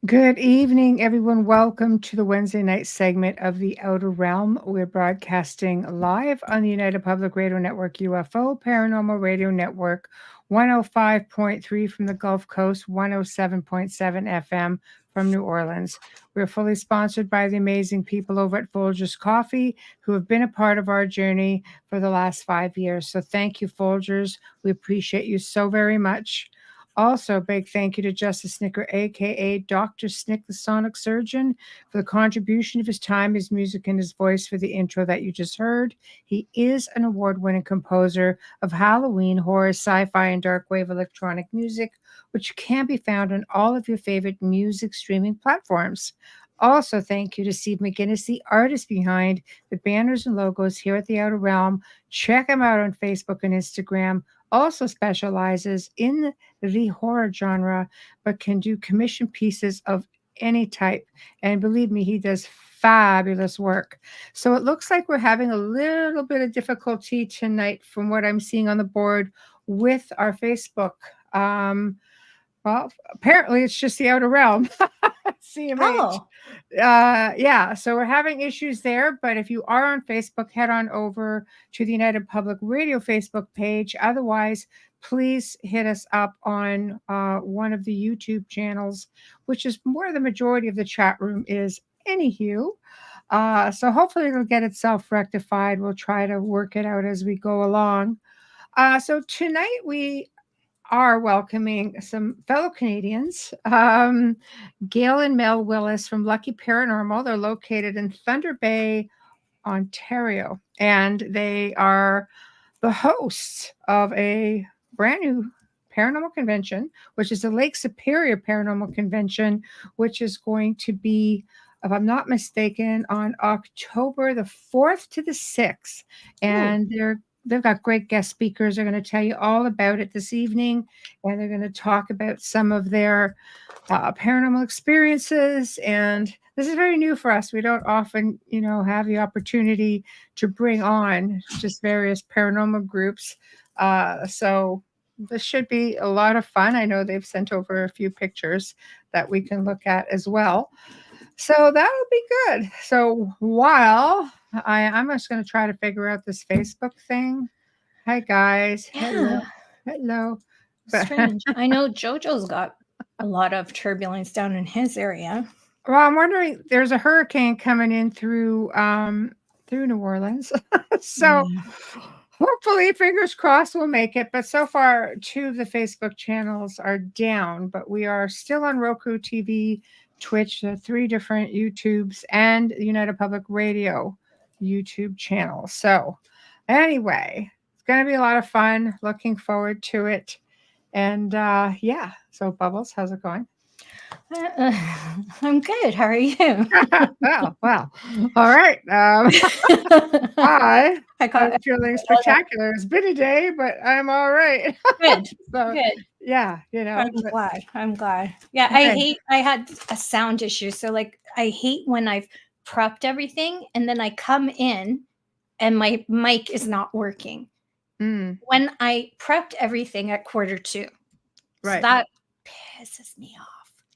Good evening, everyone. Welcome to the Wednesday night segment of The Outer Realm. We're broadcasting live on the United Public Radio Network UFO Paranormal Radio Network 105.3 from the Gulf Coast, 107.7 FM from New Orleans. We're fully sponsored by the amazing people over at Folgers Coffee who have been a part of our journey for the last 5 years. So thank you, Folgers. We appreciate you so very much. Also, a big thank you to Justice Snicker, aka Dr. Snick, the Sonic Surgeon, for the contribution of his time, his music, and his voice for the intro that you just heard. He is an award-winning composer of Halloween, horror, sci-fi, and dark wave electronic music, which can be found on all of your favorite music streaming platforms. Also, thank you to Steve McGinnis, the artist behind the banners and logos here at the Outer Realm. Check him out on Facebook and Instagram. Also specializes in the horror genre, but can do commission pieces of any type. And believe me, he does fabulous work. So it looks like we're having a little bit of difficulty tonight from what I'm seeing on the board with our Facebook. Well, apparently it's just the Outer Realm. CMH. Oh, Yeah, so we're having issues there, but if you are on Facebook, head on over to the United Public Radio Facebook page. Otherwise, please hit us up on one of the YouTube channels, which is where the majority of the chat room is. Anywho, so hopefully it'll get itself rectified. We'll try to work it out as we go along. So tonight we are welcoming some fellow Canadians, Gail and Mel Willis from Lucky Paranormal. They're located in Thunder Bay, Ontario, and they are the hosts of a brand new paranormal convention, which is the Lake Superior Paranormal Convention, which is going to be, if I'm not mistaken, on October the 4th to the 6th. And they've got great guest speakers. They're going to tell you all about it this evening, and they're going to talk about some of their paranormal experiences. And this is very new for us. We don't often, have the opportunity to bring on just various paranormal groups. So this should be a lot of fun. I know they've sent over a few pictures that we can look at as well. So that'll be good. So while I'm just going to try to figure out this Facebook thing. Hi, guys. yeah. Hello. Strange. I know JoJo's got a lot of turbulence down in his area. Well, I'm wondering, there's a hurricane coming in through New Orleans. So hopefully, fingers crossed, we'll make it. But so far, 2 of the Facebook channels are down, but we are still on Roku TV, Twitch, 3 different YouTubes, and United Public Radio YouTube channel. So anyway, it's going to be a lot of fun. Looking forward to it. And yeah, so Bubbles, how's it going? I'm good. How are you? well, all right. I'm feeling spectacular. It's been a day, but I'm all right. Good. So, Good. Yeah, I'm glad. Yeah, okay. I had a sound issue. So I hate when I've prepped everything and then I come in and my mic is not working. When I prepped everything at 1:45. Right. So that pisses me off.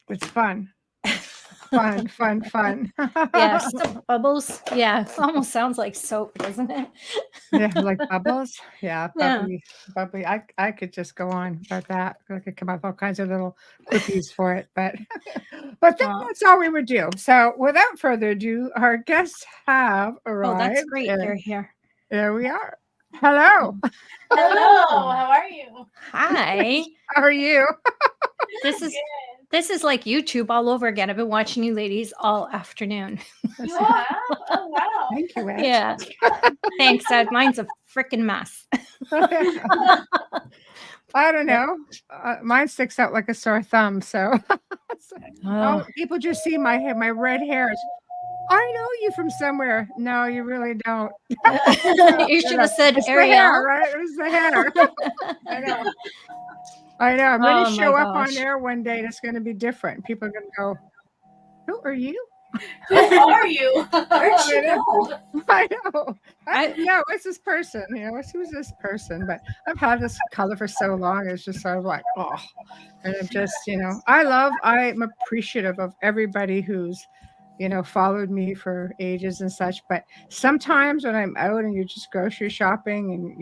It's fun. Fun. Yes, the bubbles. Yeah, it almost sounds like soap, doesn't it? Yeah, like bubbles. Yeah, bubbly. I could just go on about that. I could come up with all kinds of little quickies for it, but that's all we would do. So without further ado, our guests have arrived. Oh, that's great. They're here. There we are. Hello. Hello. How are you? Hi. How are you? This is like YouTube all over again. I've been watching you ladies all afternoon. You have? Oh, wow. Thank you, Ed. Yeah. Thanks, Ed. Mine's a freaking mess. I don't know. Mine sticks out like a sore thumb. So, people just see my hair, my red hairs. I know you from somewhere. No, you really don't. You should have said Ariel. Hair, right? It was the hair. I know. I'm going to show up on air one day and it's going to be different. People are going to go, who are you? Who are you? Where'd she go? I know. Yeah, what's this person? Who's this person? But I've had this color for so long. It's just sort of like, oh, and I'm just, I'm appreciative of everybody who's, followed me for ages and such. But sometimes when I'm out and you're just grocery shopping and,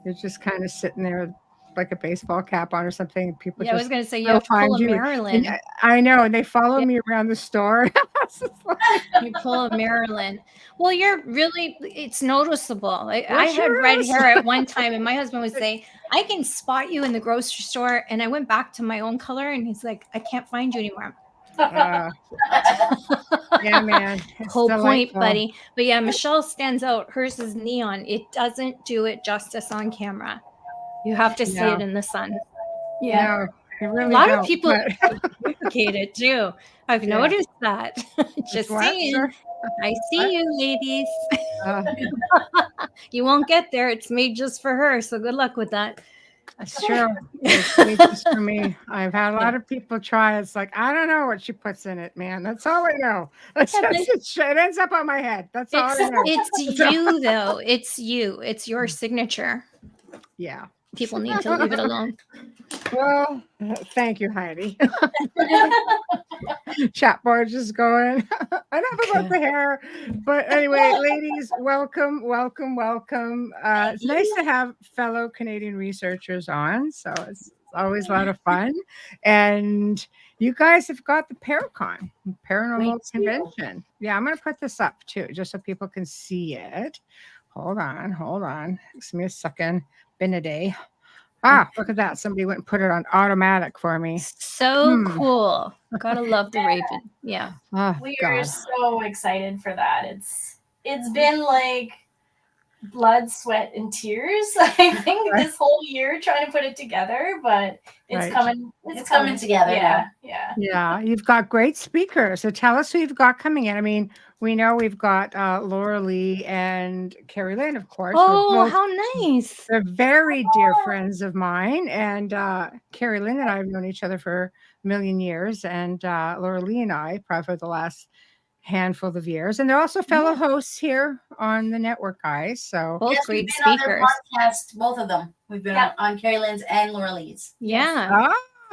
you're just kind of sitting there like a baseball cap on or something. And people Yeah, I was just going to say you will have to pull find a you. Marilyn. And I know, and they follow me around the store. It's just like, You pull a Marilyn. Well, it's noticeable. I Well, had sure red is. hair at one time, and my husband would say, I can spot you in the grocery store. And I went back to my own color, and he's like, I can't find you anymore. Yeah, man. It's Whole point, delightful. buddy. But yeah, Michelle stands out. Hers is neon. It doesn't do it justice on camera. You have to see No. it in the sun. Yeah. No, you really A lot don't, of people but- duplicate it too. I've Yeah. noticed that. Just What, saying. sir? I see you, ladies. Uh, You won't get there. It's made just for her. So good luck with that. That's true. It's made just for me. I've had a lot of people try. It's like, I don't know what she puts in it, man. That's all I know. It's Yeah, just, it ends up on my head. That's all I know. It's you, though. It's you. It's your signature. Yeah. People need to leave it alone. Well, thank you, Heidi. Chat board just going. Enough about the hair. But anyway, ladies, welcome. It's nice to have fellow Canadian researchers on. So it's always a lot of fun. And you guys have got the Paracon, Paranormal Convention. Yeah, I'm going to put this up too, just so people can see it. Hold on. Give me a second. Been a day. Look at that. Somebody went and put it on automatic for me. So cool. Gotta love the Raven. Yeah. Oh, We God. are so excited for that. It's been like blood, sweat, and tears. I think this whole year trying to put it together, but it's Right. coming. It's coming together now. Yeah. You've got great speakers. So tell us who you've got coming in. I mean, we know we've got Laura Lee and Carrie Lynn, of course. Oh, how nice. They're very dear friends of mine. And Carrie Lynn and I have known each other for a million years. And Laura Lee and I, probably for the last handful of years. And they're also fellow hosts here on the network, guys. So Both Yes, great we've been speakers. on their podcast, both of them. We've been on Carrie Lynn's and Laura Lee's. Yeah.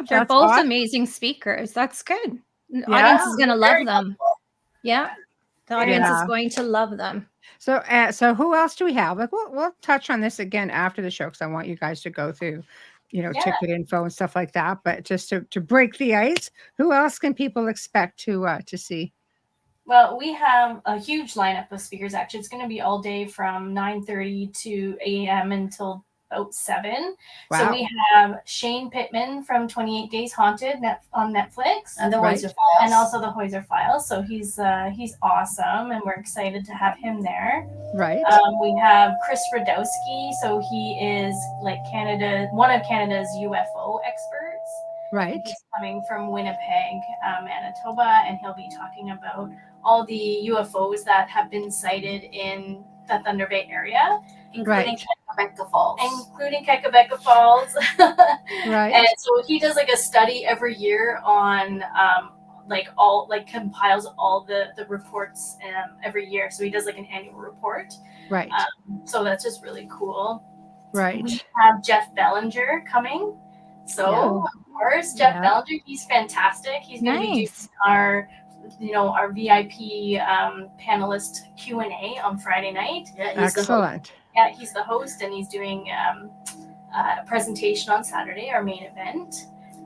They're that's both awesome. amazing speakers. That's good. The audience is going to love them. Yeah. The audience is going to love them. So who else do we have? Like we'll touch on this again after the show because I want you guys to go through, ticket info and stuff like that. But just to break the ice, who else can people expect to see? Well, we have a huge lineup of speakers. Actually, it's going to be all day from 9:30 to a.m. until about 7. Wow. So we have Shane Pittman from 28 Days Haunted on Netflix, And the Right. Hoyser Files. and also the Hoyser Files. So he's awesome, and we're excited to have him there. Right. We have Chris Radowski. So he is like one of Canada's UFO experts. Right. He's coming from Winnipeg, Manitoba, and he'll be talking about all the UFOs that have been sighted in the Thunder Bay area, including Quebec Falls. including Kakabeka Falls. Right. And so he does like a study every year on compiles all the reports every year. So he does like an annual report. Right. So that's just really cool. Right. We have Jeff Bellinger coming. So of course, Jeff Bellinger, he's fantastic. He's going to be doing our VIP panelist Q&A on Friday night. Yeah, he's Excellent. He's the host, and he's doing a presentation on Saturday, our main event.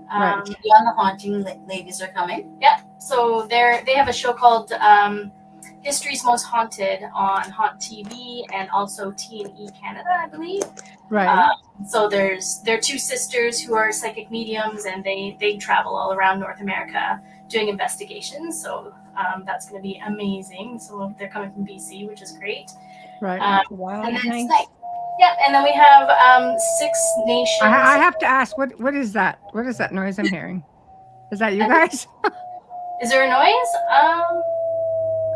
Right. Beyond the Haunting ladies are coming. Yeah, so they have a show called History's Most Haunted on Haunt TV and also T&E Canada, I believe. Right. So they're two sisters who are psychic mediums, and they travel all around North America doing investigations. So that's going to be amazing. So they're coming from BC, which is great. Right. Wow. And then Nice. and then we have Six Nations. I have to ask, what is that? What is that noise I'm hearing? Is that you guys? Is there a noise?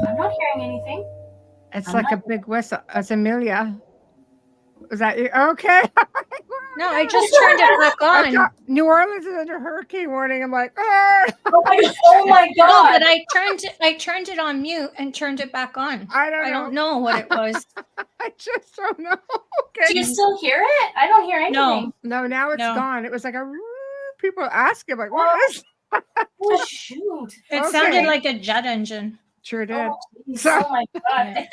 I'm not hearing anything. It's like a big whistle. It's Amelia. Is that you? Okay. No, I just turned it back I on. thought New Orleans is under hurricane warning. I'm like, oh, Oh my No, god. but I turned it on mute and turned it back on. I don't I know. don't know what it was. I just don't know. Do Okay. you still hear it? I don't hear anything. No, now it's No. gone. It was like a people asking like, what is? Oh shoot. It Okay. sounded like a jet engine. Sure did. Oh, geez. So- Oh my god.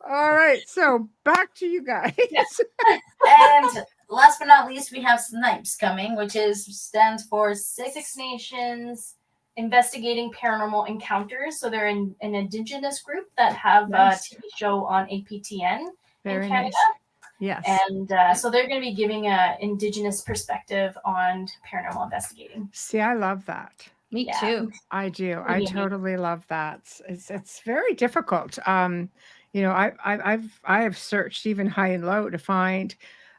All right, so back to you guys. And last but not least, we have Snipes coming, which stands for Six Nations Investigating Paranormal Encounters. So they're an indigenous group that have Nice. a TV show on APTN Very in Canada. nice. Yes. And so they're going to be giving an indigenous perspective on paranormal investigating. See, I love that. Me Yeah. too. I do. I Yeah. totally love that. It's very difficult. You know, I have searched even high and low to find.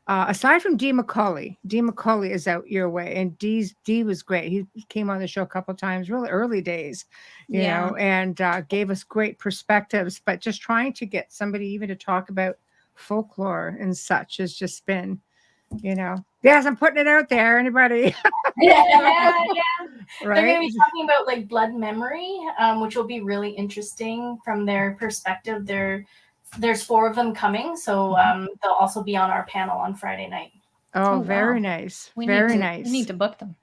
Aside from D McCauley is out your way, and D was great. He came on the show a couple of times, really early days, you know, and gave us great perspectives. But just trying to get somebody even to talk about folklore and such has just been, you know, yes, I'm putting it out there. Anybody, Yeah. They're going to right? be talking about like blood memory, which will be really interesting from their perspective. There's 4 of them coming, so they'll also be on our panel on Friday night. Oh, Oh, very wow. nice. We Very need to, nice. We need to book them.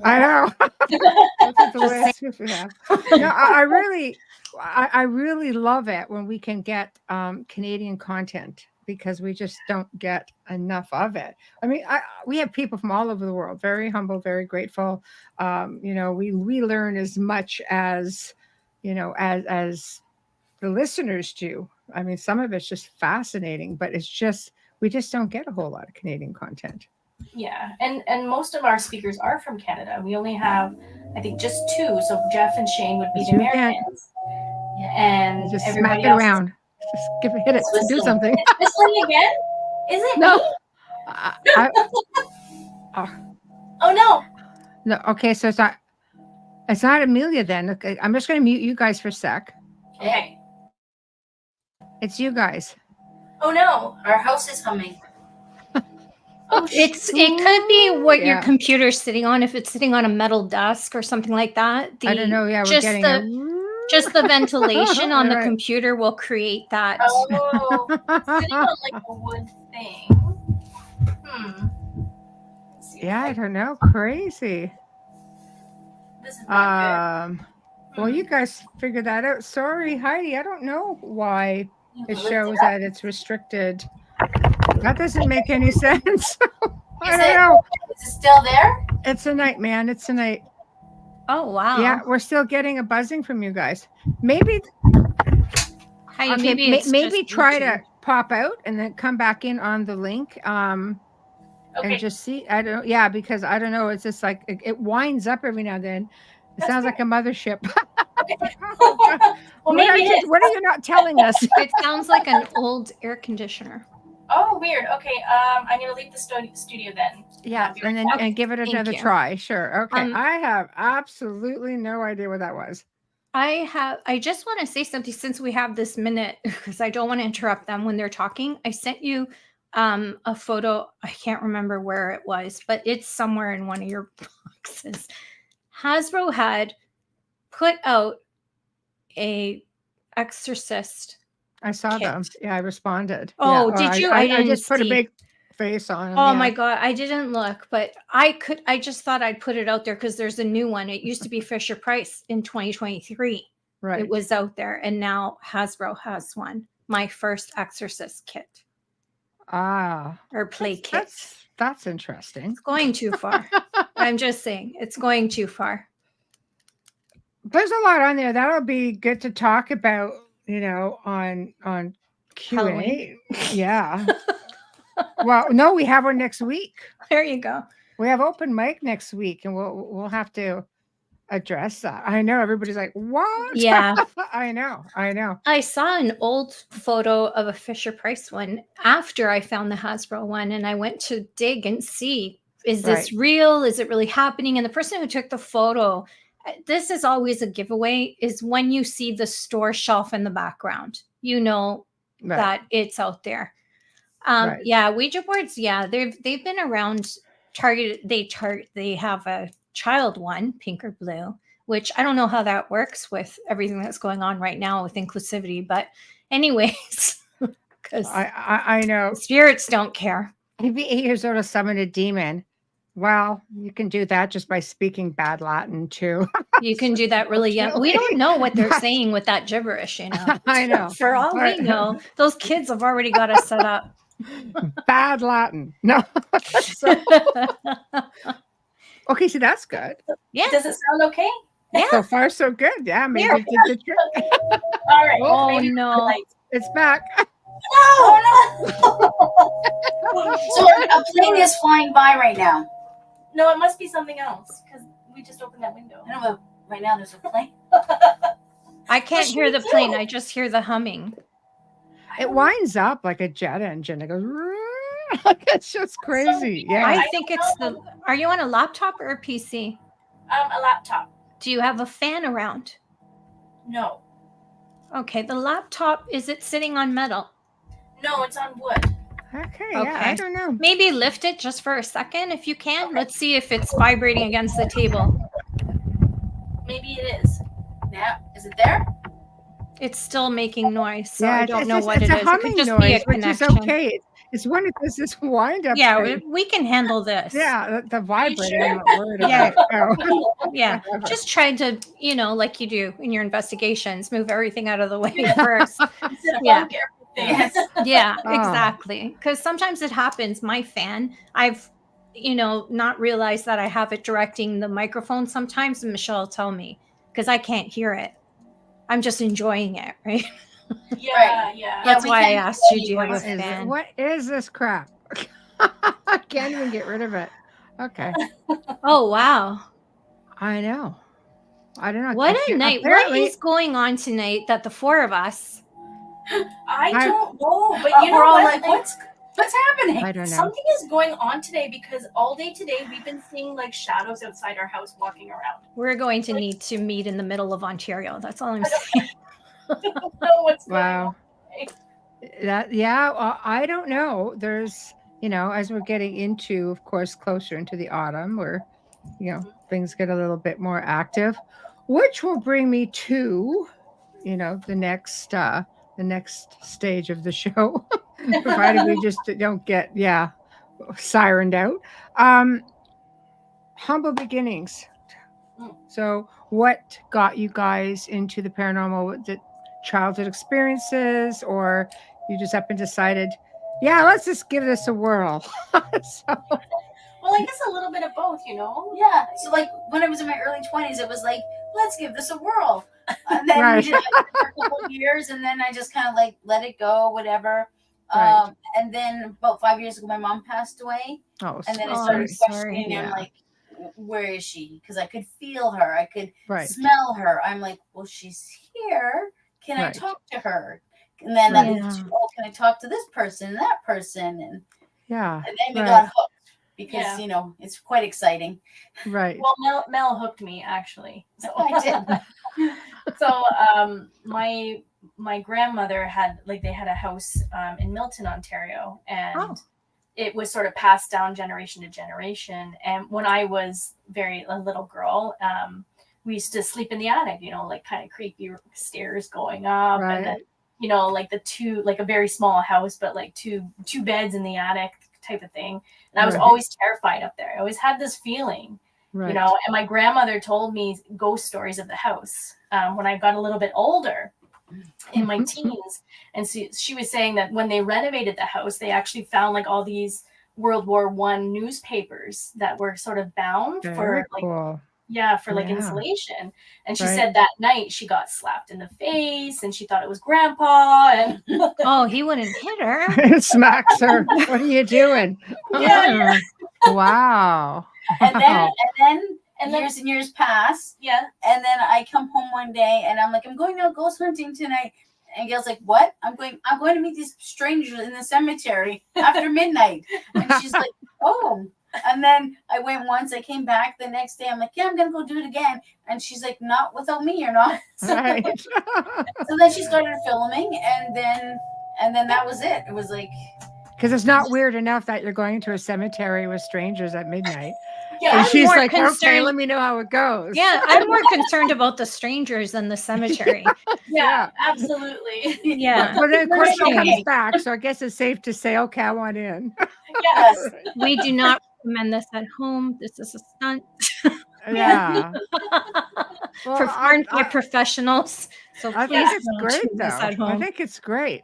I know. Look at the Just list if we have. No, I really love it when we can get Canadian content, because we just don't get enough of it. I mean, we have people from all over the world, very humble, very grateful. You know, we learn as much as, you know, as the listeners do. I mean, some of it's just fascinating, but it's just, we just don't get a whole lot of Canadian content. Yeah, and most of our speakers are from Canada. We only have, I think, just 2. So Jeff and Shane would be the You can't- Americans, and Just smack everybody it else. around. Just hit it. Do Whistling. something. It's whistling again? Is it No. me? Oh no. no. Okay, so it's not Amelia then. Okay, I'm just going to mute you guys for a sec. Okay. It's you guys. Oh no. Our house is humming. Oh, It could be what your Yeah. computer's sitting on. If it's sitting on a metal desk or something like that, I don't know. Yeah, we're just getting just the ventilation on the Right. computer will create that. Oh, sitting on like a wood thing. Let's see if Yeah, I I- don't know. Crazy. This is not Well, good. you guys figure that out. Sorry, Heidi. I don't know why You it lift shows up. that it's restricted. That doesn't make any sense. I Is don't it- know. Is it still there? It's a night, man. It's a night. Oh wow. Yeah, we're still getting a buzzing from you guys. Maybe Heidi, okay, maybe it's maybe just try YouTube. to pop out and then come back in on the link. Okay. And just see. I don't. Yeah, because I don't know. It's just like it winds up every now and then. It That's sounds like a mothership. well, what, maybe are it you, is. what are you not telling us? It sounds like an old air conditioner. Oh, weird. Okay. I'm gonna leave the studio then. Yeah, and then and give it Thank another you. try. Sure. Okay. Um, I have absolutely no idea what that was. I just want to say something since we have this minute, because I don't want to interrupt them when they're talking. I sent you a photo. I can't remember where it was, but it's somewhere in one of your boxes. Hasbro had put out a exorcist. I saw them. Kit. Yeah, I responded. Oh, Yeah, did you? I didn't just put a see. big face on them. Oh yeah. my god, I didn't look, but I just thought I'd put it out there because there's a new one. It used to be Fisher Price in 2023. Right. It was out there, and now Hasbro has one. My first Exorcist kit or play kit. That's interesting. It's going too far. I'm just saying, it's going too far. There's a lot on there. That'll be good to talk about, you know, on Q&A. Halloween. Yeah. Well, no, we have one next week. There you go. We have open mic next week, and we'll have to address that. I know everybody's like, what? Yeah. I know. I saw an old photo of a Fisher Price one after I found the Hasbro one, and I went to dig and see, is this real? Is it really happening? And the person who took the photo, this is always a giveaway, is when you see the store shelf in the background, you know Right. that it's out there. Right. Yeah, Ouija boards. Yeah, they've been around. They have a child one, pink or blue, which I don't know how that works with everything that's going on right now with inclusivity. But anyways, because I know. spirits don't care. He'd be 8 years old to summon a demon. Well, you can do that just by speaking bad Latin too. You can do that really young. We don't know what they're saying with that gibberish, you know. I know. For all we know, those kids have already got us set up. Bad Latin. No. So, okay, so that's good. Yeah. Does it sound okay? Yeah. So far, so good. Yeah, maybe There. it did the trick. All right. Oh, maybe no. It's back. No. So a plane is flying by right now. No, it must be something else because we just opened that window. I don't know. Right now, there's a plane. I can't hear the plane. I just hear the humming. It winds up like a jet engine. It goes. It's just crazy. Yeah. I think it's the. Are you on a laptop or a PC? A laptop. Do you have a fan around? No. Okay, the laptop, is it sitting on metal? No, it's on wood. Okay. Yeah. I don't know. Maybe lift it just for a second if you can. Okay. Let's see if it's vibrating against the table. Maybe it is. Yeah. Is it there? It's still making noise, so Yeah, I don't know it's what it a is. It humming could just noise, be a which is connection. okay. It's when it does this wind up. Yeah, thing. we can handle this. Yeah, the vibrating. sure? I'm not worried Yeah. about it. No. Yeah, just try to, like you do in your investigations, move everything out of the way first. Instead of Yeah. honk everything. Yeah, Oh. exactly. Because sometimes it happens. My fan, I've, not realized that I have it directing the microphone sometimes, and Michelle will tell me because I can't hear it. I'm just enjoying it, right? Yeah. That's we why I can't asked hear you, do you have a What is it? fan? What is this crap? I can't even get rid of it. Okay. Oh, wow. I know. I don't know. What I a night. What apparently- is going on tonight that the four of us, I don't know, but you know we're all what? like, what's happening? I don't know. Something is going on today because all day today we've been seeing like shadows outside our house walking around. we're going to need to meet in the middle of Ontario. That's all I'm saying. I don't know what's going on. Wow. I don't know. There's, as we're getting into, of course, closer into the autumn where, things get a little bit more active, which will bring me to, the next stage of the show, provided we just don't get, sirened out. Humble beginnings. So what got you guys into the paranormal? Was it childhood experiences, or you just up and decided, let's just give this a whirl? Well, I guess a little bit of both, Yeah. So like when I was in my early 20s, it was like, let's give this a whirl. And then Right. we did it for a couple of years, and then I just kind of like let it go, whatever. Right. And then about 5 years ago, my mom passed away, Oh, and then I Oh, started I'm sorry. questioning. Yeah. I'm like, where is she? Because I could feel her, I could right. smell her. I'm like, well, she's here. Can I Right. talk to her? And then Right. can I talk to this person and that person? And Yeah. then we Right. got hooked because Yeah. it's quite exciting. Right. Well, Mel hooked me actually. So I did. So my grandmother had they had a house in Milton, Ontario, and Oh. it was sort of passed down generation to generation. And when I was a little girl, we used to sleep in the attic, kind of creepy stairs going up, Right. and then a very small house, but like two beds in the attic type of thing. And I was Right. always terrified up there. I always had this feeling. Right. And my grandmother told me ghost stories of the house when I got a little bit older in my teens. And so she was saying that when they renovated the house, they actually found like all these World War I newspapers that were sort of bound Very for cool. Yeah. Insulation. And she said that night she got slapped in the face and she thought it was grandpa. And Oh, he wouldn't hit her. Smacks her. What are you doing? Yeah. Wow. And then And then- years and years pass. yeah. And then I come home one day and I'm like, I'm going out ghost hunting tonight. And Gail's like, what? I'm going to meet these strangers in the cemetery after midnight. And she's like, oh. And then I went once, I came back the next day. I'm like, yeah, I'm going to go do it again. And she's like, not without me, you're not. So, Right. so then she started filming, and then that was it. It was like, Because it's not weird enough that you're going to a cemetery with strangers at midnight. Yeah. And she's more like, okay, concerned- let me know how it goes. Yeah, I'm more concerned about the strangers than the cemetery. Yeah, absolutely. Yeah. But then, of course, she Okay. comes back. So I guess it's safe to say, okay, I want in. Yes. We do not recommend this at home. This is a stunt Yeah. Well, performed by professionals. So I please think it's don't great, do though. this at I home. think it's great.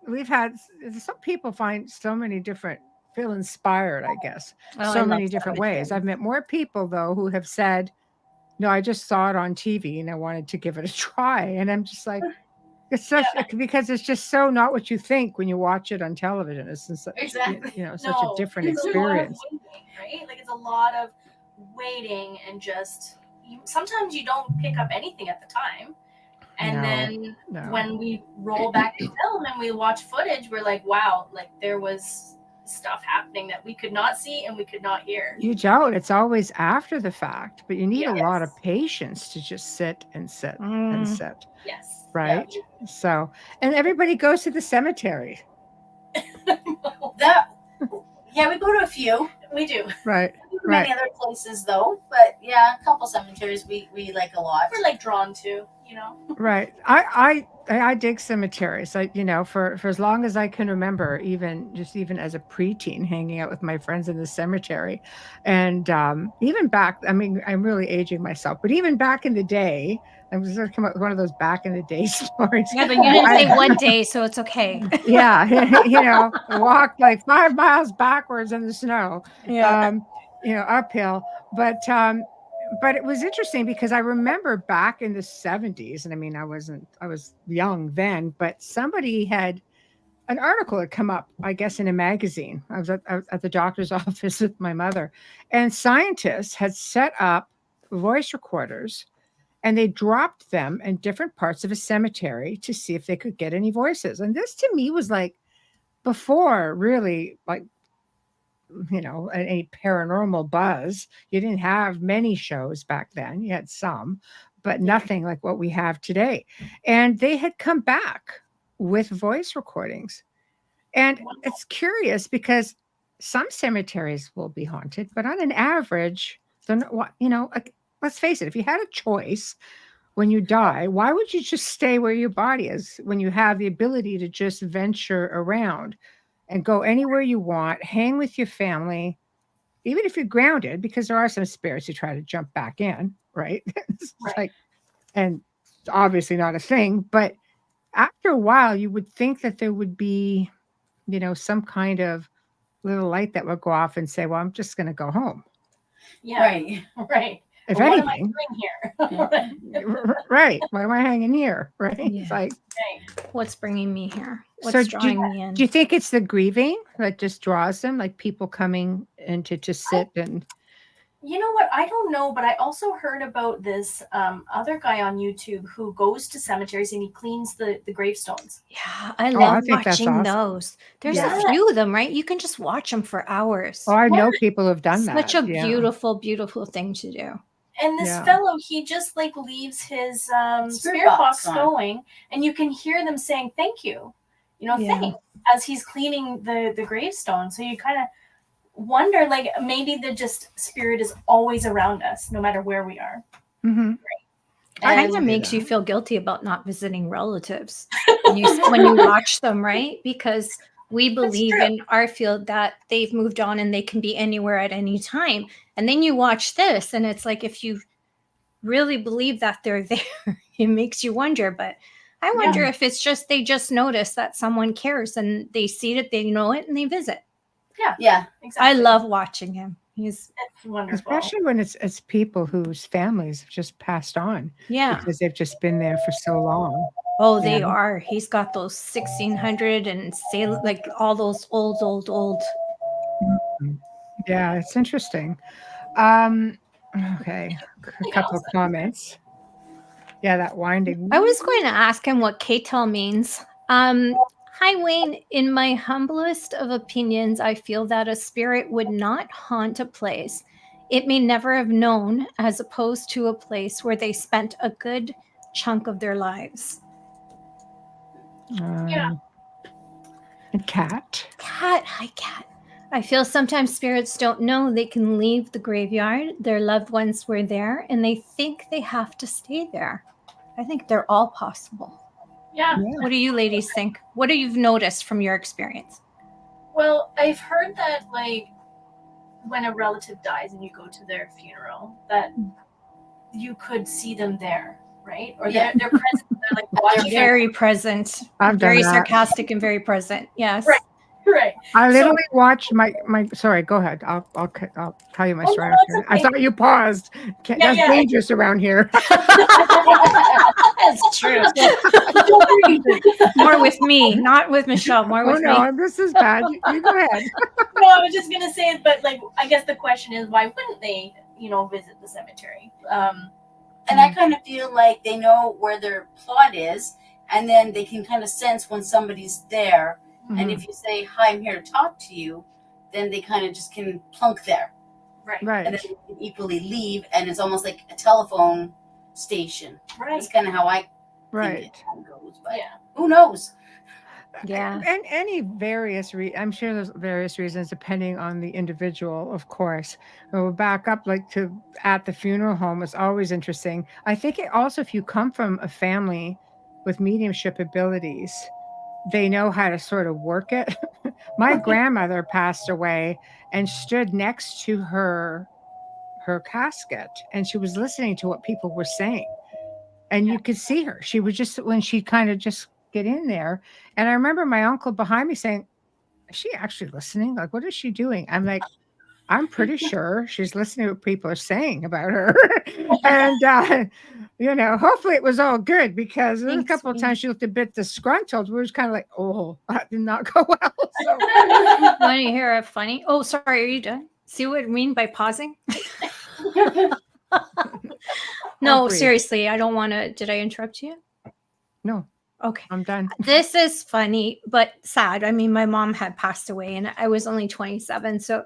We've had some people find so many different, feel inspired, I guess, Oh, I so love many different ways. I've met more people, though, who have said, no, I just saw it on TV and I wanted to give it a try. And I'm just like, it's such, because it's just so not what you think when you watch it on television. It's such, Exactly. such a different it's experience. A lot of waiting, right? Like it's a lot of waiting and just sometimes you don't pick up anything at the time. And then when we roll back the film and we watch footage, we're like, wow, like there was stuff happening that we could not see and we could not hear. You don't. It's always after the fact, but you need a lot of Yes. patience to just sit and sit and sit. Yes. Right. So, and everybody goes to the cemetery. We go to a few. We do. Right. Many other places though, but yeah, a couple cemeteries we like a lot. We're like drawn to, you know. Right. I dig cemeteries. For as long as I can remember, even as a preteen, hanging out with my friends in the cemetery, and even back. I mean, I'm really aging myself, but even back in the day, I was going to come up with one of those back in the day stories. Yeah, but you didn't say what day, so it's okay. Yeah, walked like 5 miles backwards in the snow. Yeah. Uphill, but it was interesting because I remember back in the 70s, and I mean, I was young then, but somebody had an article had come up, I guess, in a magazine. I was at the doctor's office with my mother, and scientists had set up voice recorders and they dropped them in different parts of a cemetery to see if they could get any voices. And this to me was like before really like, any paranormal buzz. You didn't have many shows back then. You had some, but nothing like what we have today. And they had come back with voice recordings. And it's curious because some cemeteries will be haunted, but on an average, they're not, let's face it, if you had a choice when you die, why would you just stay where your body is when you have the ability to just venture around and go anywhere you want, hang with your family, even if you're grounded, because there are some spirits who try to jump back in, right? And it's obviously not a thing, but after a while, you would think that there would be, some kind of little light that would go off and say, well, I'm just going to go home. Yeah. Right. If well, anything, what am I doing here? Right. Why am I hanging here? Right. Yeah. It's like, what's bringing me here? What's drawing me in? Do you think it's the grieving that just draws them? Like people coming in to just sit and. You know what? I don't know, but I also heard about this other guy on YouTube who goes to cemeteries and he cleans the gravestones. Yeah, I love watching awesome. those. There's a few of them, right? You can just watch them for hours. Oh, I know people who have done that. Such a beautiful, beautiful thing to do. And this fellow, he just like leaves his spirit box going, and you can hear them saying thank you, thanks, as he's cleaning the gravestone. So you kind of wonder, like maybe the spirit is always around us, no matter where we are. Mm-hmm. It kind of makes you feel guilty about not visiting relatives when you watch them, right? Because we believe in our field that they've moved on and they can be anywhere at any time. And then you watch this and it's like, if you really believe that they're there, it makes you wonder. But I wonder if it's just, they just notice that someone cares and they see it, they know it, and they visit. Yeah, exactly. I love watching him. It's wonderful. Especially when it's people whose families have just passed on. Yeah. Because they've just been there for so long. Oh, they are. He's got those 1600 and like all those old. Yeah, it's interesting. Okay, a couple of comments. Yeah, that winding. I was going to ask him what K-tel means. Hi, Wayne. In my humblest of opinions, I feel that a spirit would not haunt a place it may never have known, as opposed to a place where they spent a good chunk of their lives. And Cat. Cat, hi, Cat. I feel sometimes spirits don't know they can leave the graveyard. Their loved ones were there, and they think they have to stay there. I think they're all possible. Yeah. What do you ladies think? What have you noticed from your experience? Well, I've heard that, like, when a relative dies and you go to their funeral, that you could see them there, right? Or they're present. They're like watching. They're very present. I've very done that. sarcastic and very present. Yes. Right. Right. I literally watched my. Sorry, go ahead. I'll tell you my story. no, after. it's I okay. thought you paused. That's dangerous around here. That's true. More with me, not with Michelle. More with me. This is bad. You go ahead. No, I was just gonna say, but like, I guess the question is, why wouldn't they, visit the cemetery? And I kind of feel like they know where their plot is, and then they can kind of sense when somebody's there. Mm-hmm. And if you say, "Hi, I'm here to talk to you," then they kind of just can plunk there. Right. Right. And then they can equally leave, and it's almost like a telephone station. Right. That's kind of how I Right. think it goes. But Yeah. who knows? Yeah. And any various I'm sure there's various reasons depending on the individual, of course. We'll back up at the funeral home is always interesting. I think it also, if you come from a family with mediumship abilities, they know how to sort of work it. My grandmother passed away and stood next to her casket, and she was listening to what people were saying. And you could see her. She was just, when she kind of just get in there. And I remember my uncle behind me saying, "Is she actually listening? Like, what is she doing?" I'm like, "I'm pretty sure she's listening to what people are saying about her." And, hopefully it was all good, because there was a couple of times she looked a bit disgruntled. We were just kind of like, "Oh, that did not go well." So. Want to hear a funny? Oh, sorry. Are you done? See what I mean by pausing? No, seriously. I don't want to. Did I interrupt you? No. Okay. I'm done. This is funny, but sad. I mean, my mom had passed away and I was only 27. So,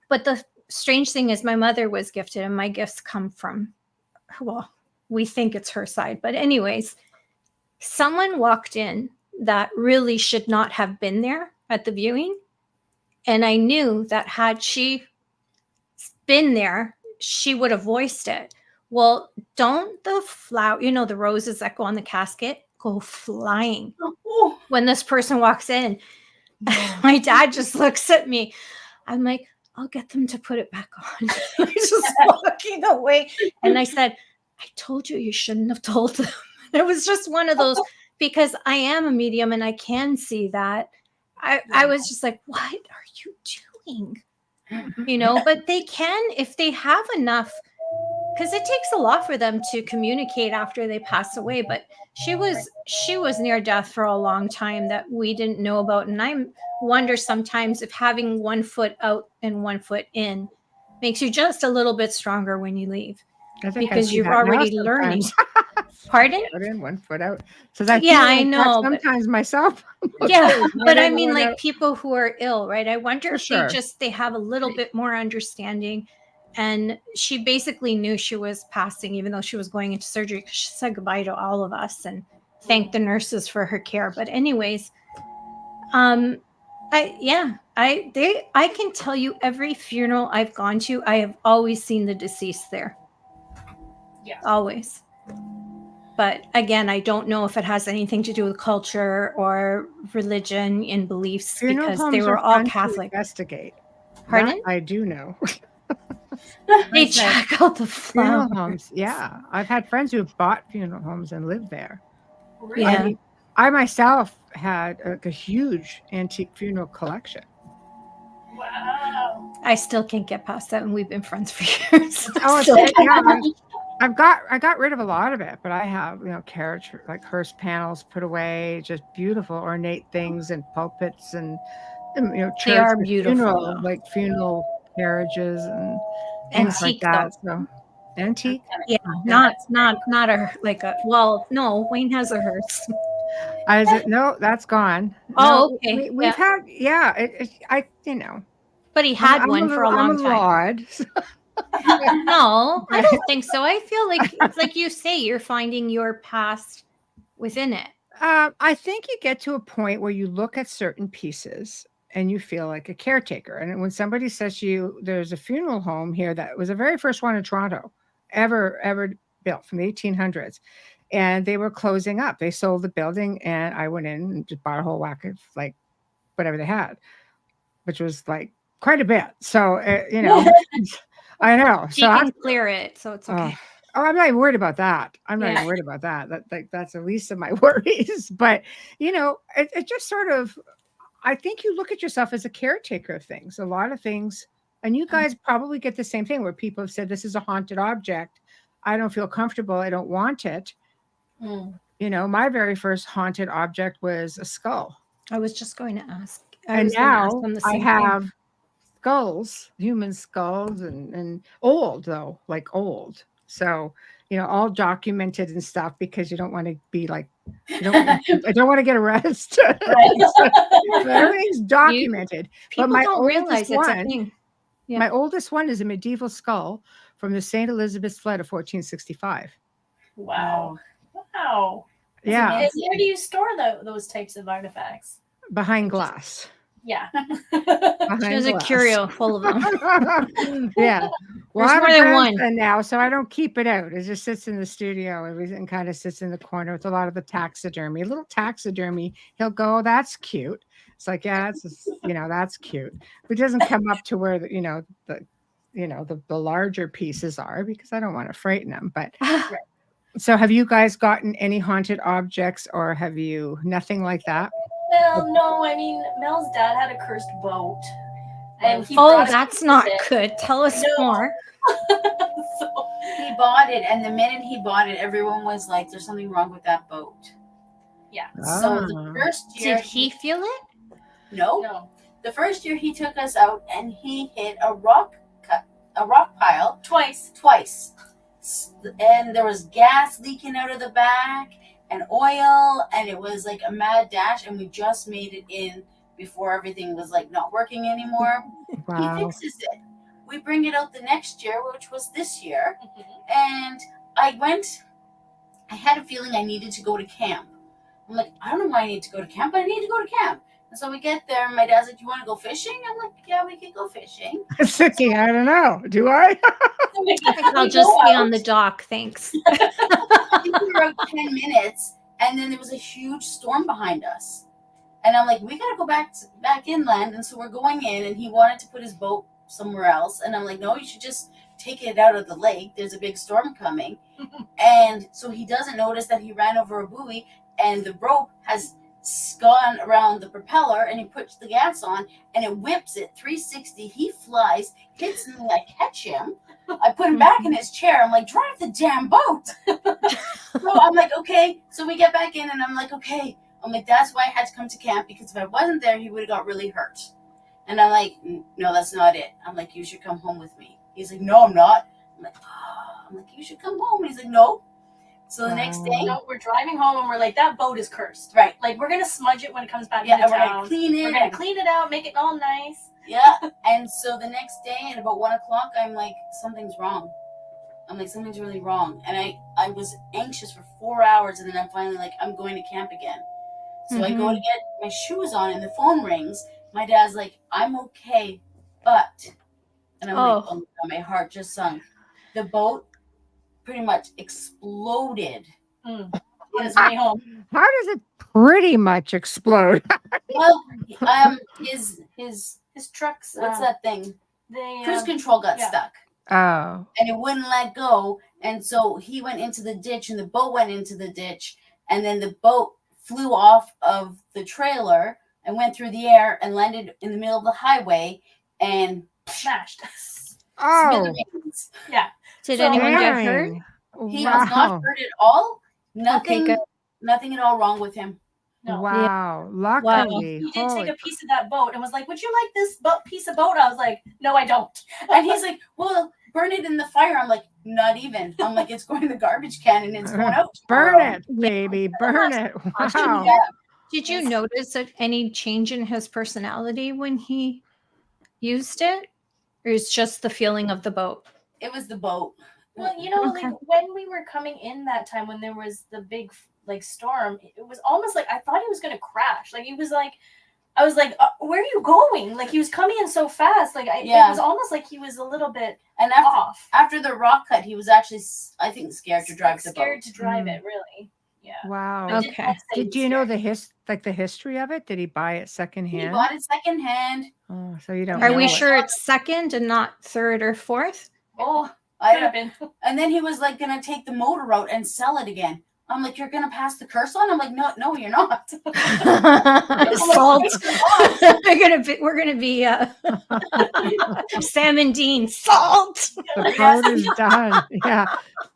but the strange thing is my mother was gifted, and my gifts come from, well, we think it's her side. But anyways, someone walked in that really should not have been there at the viewing. And I knew that had she been there, she would have voiced it. Well, don't the flower, the roses that go on the casket, go flying when this person walks in. My dad just looks at me. I'm like, "I'll get them to put it back on." He's just walking away. And I said, "I told you shouldn't have told them." It was just one of those, because I am a medium and I can see that. I was just like, "What are you doing?" But they can, if they have enough, because it takes a lot for them to communicate after they pass away. But she was near death for a long time that we didn't know about. And I wonder sometimes if having 1 foot out and 1 foot in makes you just a little bit stronger when you leave, because you're already learning. Pardon? 1 foot in, 1 foot out. So I know. Sometimes myself. Yeah, but I mean, like, people who are ill, right? I wonder if sure. they have a little bit more understanding. And she basically knew she was passing, even though she was going into surgery, because she said goodbye to all of us and thanked the nurses for her care. But anyways, I can tell you every funeral I've gone to, I have always seen the deceased there. Yeah. Always. But again, I don't know if it has anything to do with culture or religion and beliefs, because they were all Catholic. Investigate. Pardon? That I do know. They check out the funeral homes. Yeah, I've had friends who have bought funeral homes and lived there. Really? Yeah. I myself had a huge antique funeral collection. Wow. I still can't get past that, and we've been friends for years. I got rid of a lot of it, but I have, carriage, like hearse panels put away, just beautiful ornate things, and pulpits, and church, They are beautiful, funeral, like funeral carriages and things Antique, like that. So antique, yeah, not a well, no, Wayne has a hearse. No, that's gone. Oh, No, okay. We've had, But he had one for a long time. Odd. No, I don't think so. I feel like it's like you say, you're finding your past within it. I think you get to a point where you look at certain pieces and you feel like a caretaker. And when somebody says to you, there's a funeral home here that was the very first one in Toronto ever built from the 1800s. And they were closing up. They sold the building, and I went in and just bought a whole whack of like whatever they had, which was like quite a bit. So, I know. She So can clear it, so it's okay. I'm not even worried about that. I'm not Yeah. even worried about that. That's the least of my worries. But it just sort of, I think you look at yourself as a caretaker of things, a lot of things, and you guys probably get the same thing where people have said, this is a haunted object. I don't feel comfortable. I don't want it. My very first haunted object was a skull. I was just going to ask. And now I have skulls, human skulls, and old though, like old. So, all documented and stuff, because you don't want to be like, I don't want to get arrested. So everything's documented. People don't realize it's a thing. Yeah. My oldest one is a medieval skull from the St. Elizabeth's flood of 1465. Wow. Yeah. And where do you store those types of artifacts? Behind glass. Yeah. She has a curio full of them. Yeah. Well, There's more than one now, so I don't keep it out. It just sits in the studio and kind of sits in the corner with a lot of the taxidermy. A little taxidermy. He'll go, that's cute. It's like, yeah, that's cute. But it doesn't come up to where the larger pieces are, because I don't want to frighten them. But so have you guys gotten any haunted objects, or have you nothing like that? Well, no, I mean, Mel's dad had a cursed boat. And that's not good. Tell us more. So, he bought it, and the minute he bought it, everyone was like, there's something wrong with that boat. Yeah. So the first year... Did he feel it? No. The first year he took us out, and he hit a rock pile. Twice. And there was gas leaking out of the back, and oil, and it was like a mad dash, and we just made it in before everything was like not working anymore. Wow. He fixes it. We bring it out the next year, which was this year, and I had a feeling I needed to go to camp. I'm like, I don't know why I need to go to camp, but I need to go to camp. And so we get there, and my dad's like, you want to go fishing? I'm like, yeah, we can go fishing. Sickie, I don't know. Do I? I'll just be on the dock, thanks. I think we were out 10 minutes, and then there was a huge storm behind us. And I'm like, we got to go back inland. And so we're going in, and he wanted to put his boat somewhere else. And I'm like, no, you should just take it out of the lake. There's a big storm coming. And so he doesn't notice that he ran over a buoy, and the rope has gone around the propeller, and he puts the gas on, and it whips it 360. He flies, hits me, I catch him. I put him back in his chair. I'm like, drive the damn boat. So I'm like, okay. So we get back in, and I'm like, okay. I'm like, that's why I had to come to camp, because if I wasn't there, he would have got really hurt. And I'm like, no, that's not it. I'm like, you should come home with me. He's like, no, I'm not. I'm like, you should come home. And he's like, no. So the next day, we're driving home, and we're like, that boat is cursed. Right. Like, we're going to smudge it when it comes back into and town. we're going to clean it. We're going to clean it out, make it all nice. Yeah. And so the next day at about 1 o'clock, I'm like, something's wrong. I'm like, something's really wrong. And I was anxious for 4 hours, and then I'm finally like, I'm going to camp again. So I go to get my shoes on, and the phone rings. My dad's like, I'm okay, but... And I'm like, oh my God, my heart just sunk. The boat pretty much exploded. On his way home. How does it pretty much explode? Well, his trucks. what's that thing? The cruise control got stuck. Oh. And it wouldn't let go. And so he went into the ditch, and the boat went into the ditch. And then the boat flew off of the trailer and went through the air and landed in the middle of the highway and smashed. Oh. Yeah. Did anyone get hurt? He was not hurt at all. Nothing at all wrong with him. No. Wow. Luckily. He did take a piece of that boat and was like, would you like this piece of boat? I was like, no, I don't. And he's like, well, burn it in the fire. I'm like, not even. I'm like, it's going in the garbage can, and it's going out. Burn it, baby. Burn it. Wow. Yeah. Did you notice any change in his personality when he used it? Or is just the feeling of the boat? It was the boat. Well, like when we were coming in that time, when there was the big like storm, it was almost like I thought he was gonna crash. Like he was like, I was like, where are you going? Like he was coming in so fast. Like it was almost like he was a little bit off. After the rock cut, he was actually, I think, scared to drive the boat. Scared to drive it, really. Yeah. Wow. Okay. Did you know the history of it? Did he buy it secondhand? He bought it secondhand. Oh, so you don't. Are know we it. sure it's second and not third or fourth? Oh, I have been. And then he was like gonna take the motor out and sell it again. I'm like, you're gonna pass the curse on? I'm like, no, you're not. Salt. We're gonna be Sam and Dean. Salt. The boat is done. Yeah,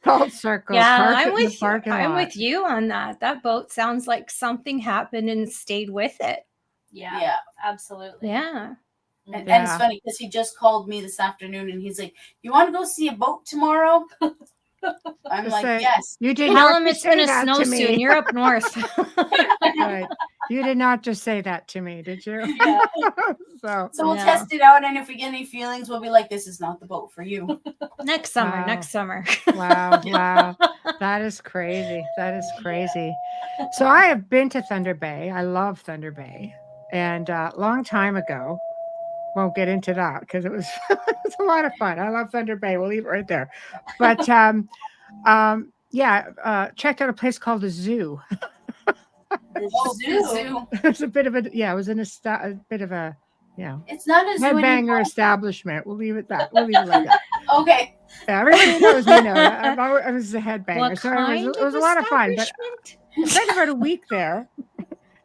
salt circle. Yeah, Park it I'm in the with you. parking I'm lot. with you on that. That boat sounds like something happened and stayed with it. Yeah, absolutely. Yeah. And it's funny because he just called me this afternoon and he's like, "You want to go see a boat tomorrow?" I'm Just like, say, "Yes." You did Tell not him it's say gonna that snow to soon. me. You're up north. Right. You did not just say that to me, did you? Yeah. So So we'll Yeah. test it out, and if we get any feelings, we'll be like, "This is not the boat for you." Next summer. Wow. Next summer. wow, that is crazy. That is crazy. So I have been to Thunder Bay. I love Thunder Bay, and a long time ago. Won't get into that because it was it's a lot of fun. I love Thunder Bay. We'll leave it right there. But checked out a place called the Zoo. The zoo. It was a bit of a it was a bit of a It's not a zoo headbanger anymore. establishment. We'll leave it like that. Okay. Yeah, everybody knows me know. I was a headbanger, What so kind it was a lot of fun. But establishment? I spent about a week there,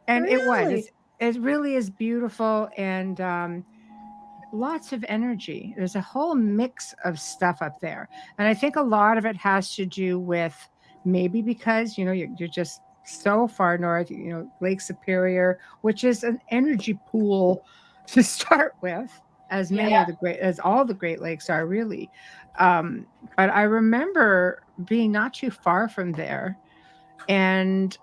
and Really? it really is beautiful and lots of energy. There's a whole mix of stuff up there, and I think a lot of it has to do with maybe because you're just so far north. Lake Superior, which is an energy pool to start with, as many of as all the Great Lakes are really. But I remember being not too far from there, and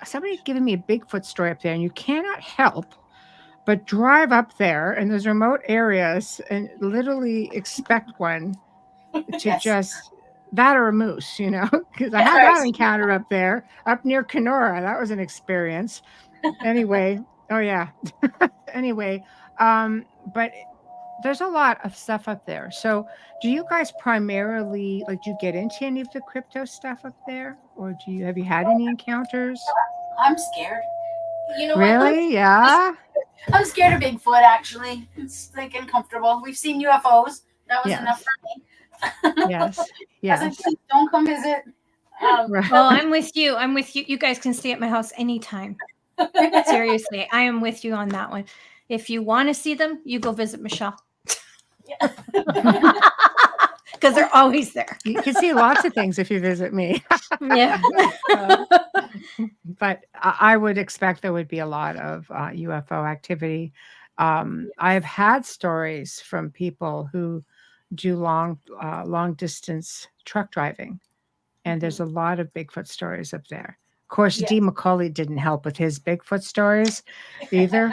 somebody had given me a Bigfoot story up there, and you cannot help but drive up there in those remote areas and literally expect one to just that or a moose, because I had that encounter up there, up near Kenora. That was an experience. Anyway, anyway, but there's a lot of stuff up there. So do you guys primarily, do you get into any of the crypto stuff up there? Or have you had any encounters? I'm scared. You know what? Really? Yeah. I'm scared of Bigfoot, actually. It's like uncomfortable. We've seen UFOs. That was enough for me. Yes. I Yes. was like, please don't come visit. Right. Well, I'm with you. You guys can stay at my house anytime. Seriously, I am with you on that one. If you want to see them, you go visit Michelle. Because they're always there. You can see lots of things if you visit me. Yeah. But I would expect there would be a lot of UFO activity. I've had stories from people who do long distance truck driving, and there's a lot of Bigfoot stories up there. Of course, Yes. Dee McCauley didn't help with his Bigfoot stories either.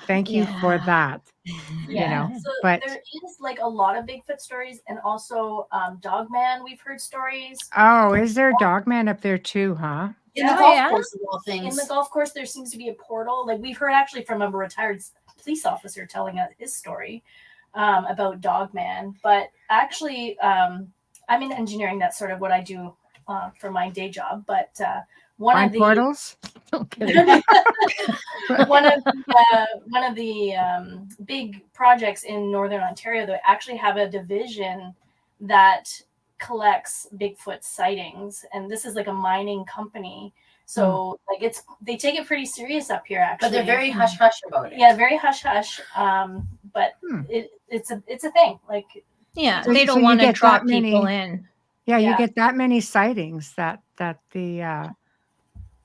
Thank you for that. So but there is a lot of Bigfoot stories, and also Dogman. We've heard stories. oh, is there Dogman up there too, huh? In the Oh, golf yeah? course of all In things. the golf course, there seems to be a portal. We've heard actually from a retired police officer telling us his story about Dogman. But actually, I'm in engineering. That's sort of what I do for my day job. But one of the portals? No kidding. one of the big projects in Northern Ontario, they actually have a division that collects Bigfoot sightings, and this is a mining company. So they take it pretty serious up here, actually. But they're very hush hush about it. Yeah, very hush hush. But it's a thing. Yeah, So- they so don't you want to get draw that many- people in. Yeah, you Yeah. get that many sightings that the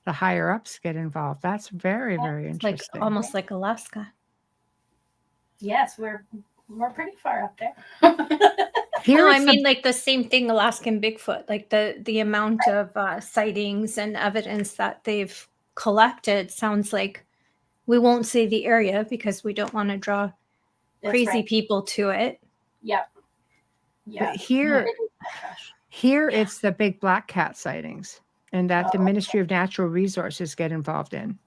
higher ups get involved. That's very, very interesting. Almost like Alaska. Yes, we're pretty far up there. Here No, I it's mean the same thing, Alaskan Bigfoot, the amount of sightings and evidence that they've collected sounds like we won't say the area because we don't want to draw That's crazy right. people to it. Yep. Yeah. But here Here, it's the big black cat sightings, and that the Ministry of Natural Resources get involved in,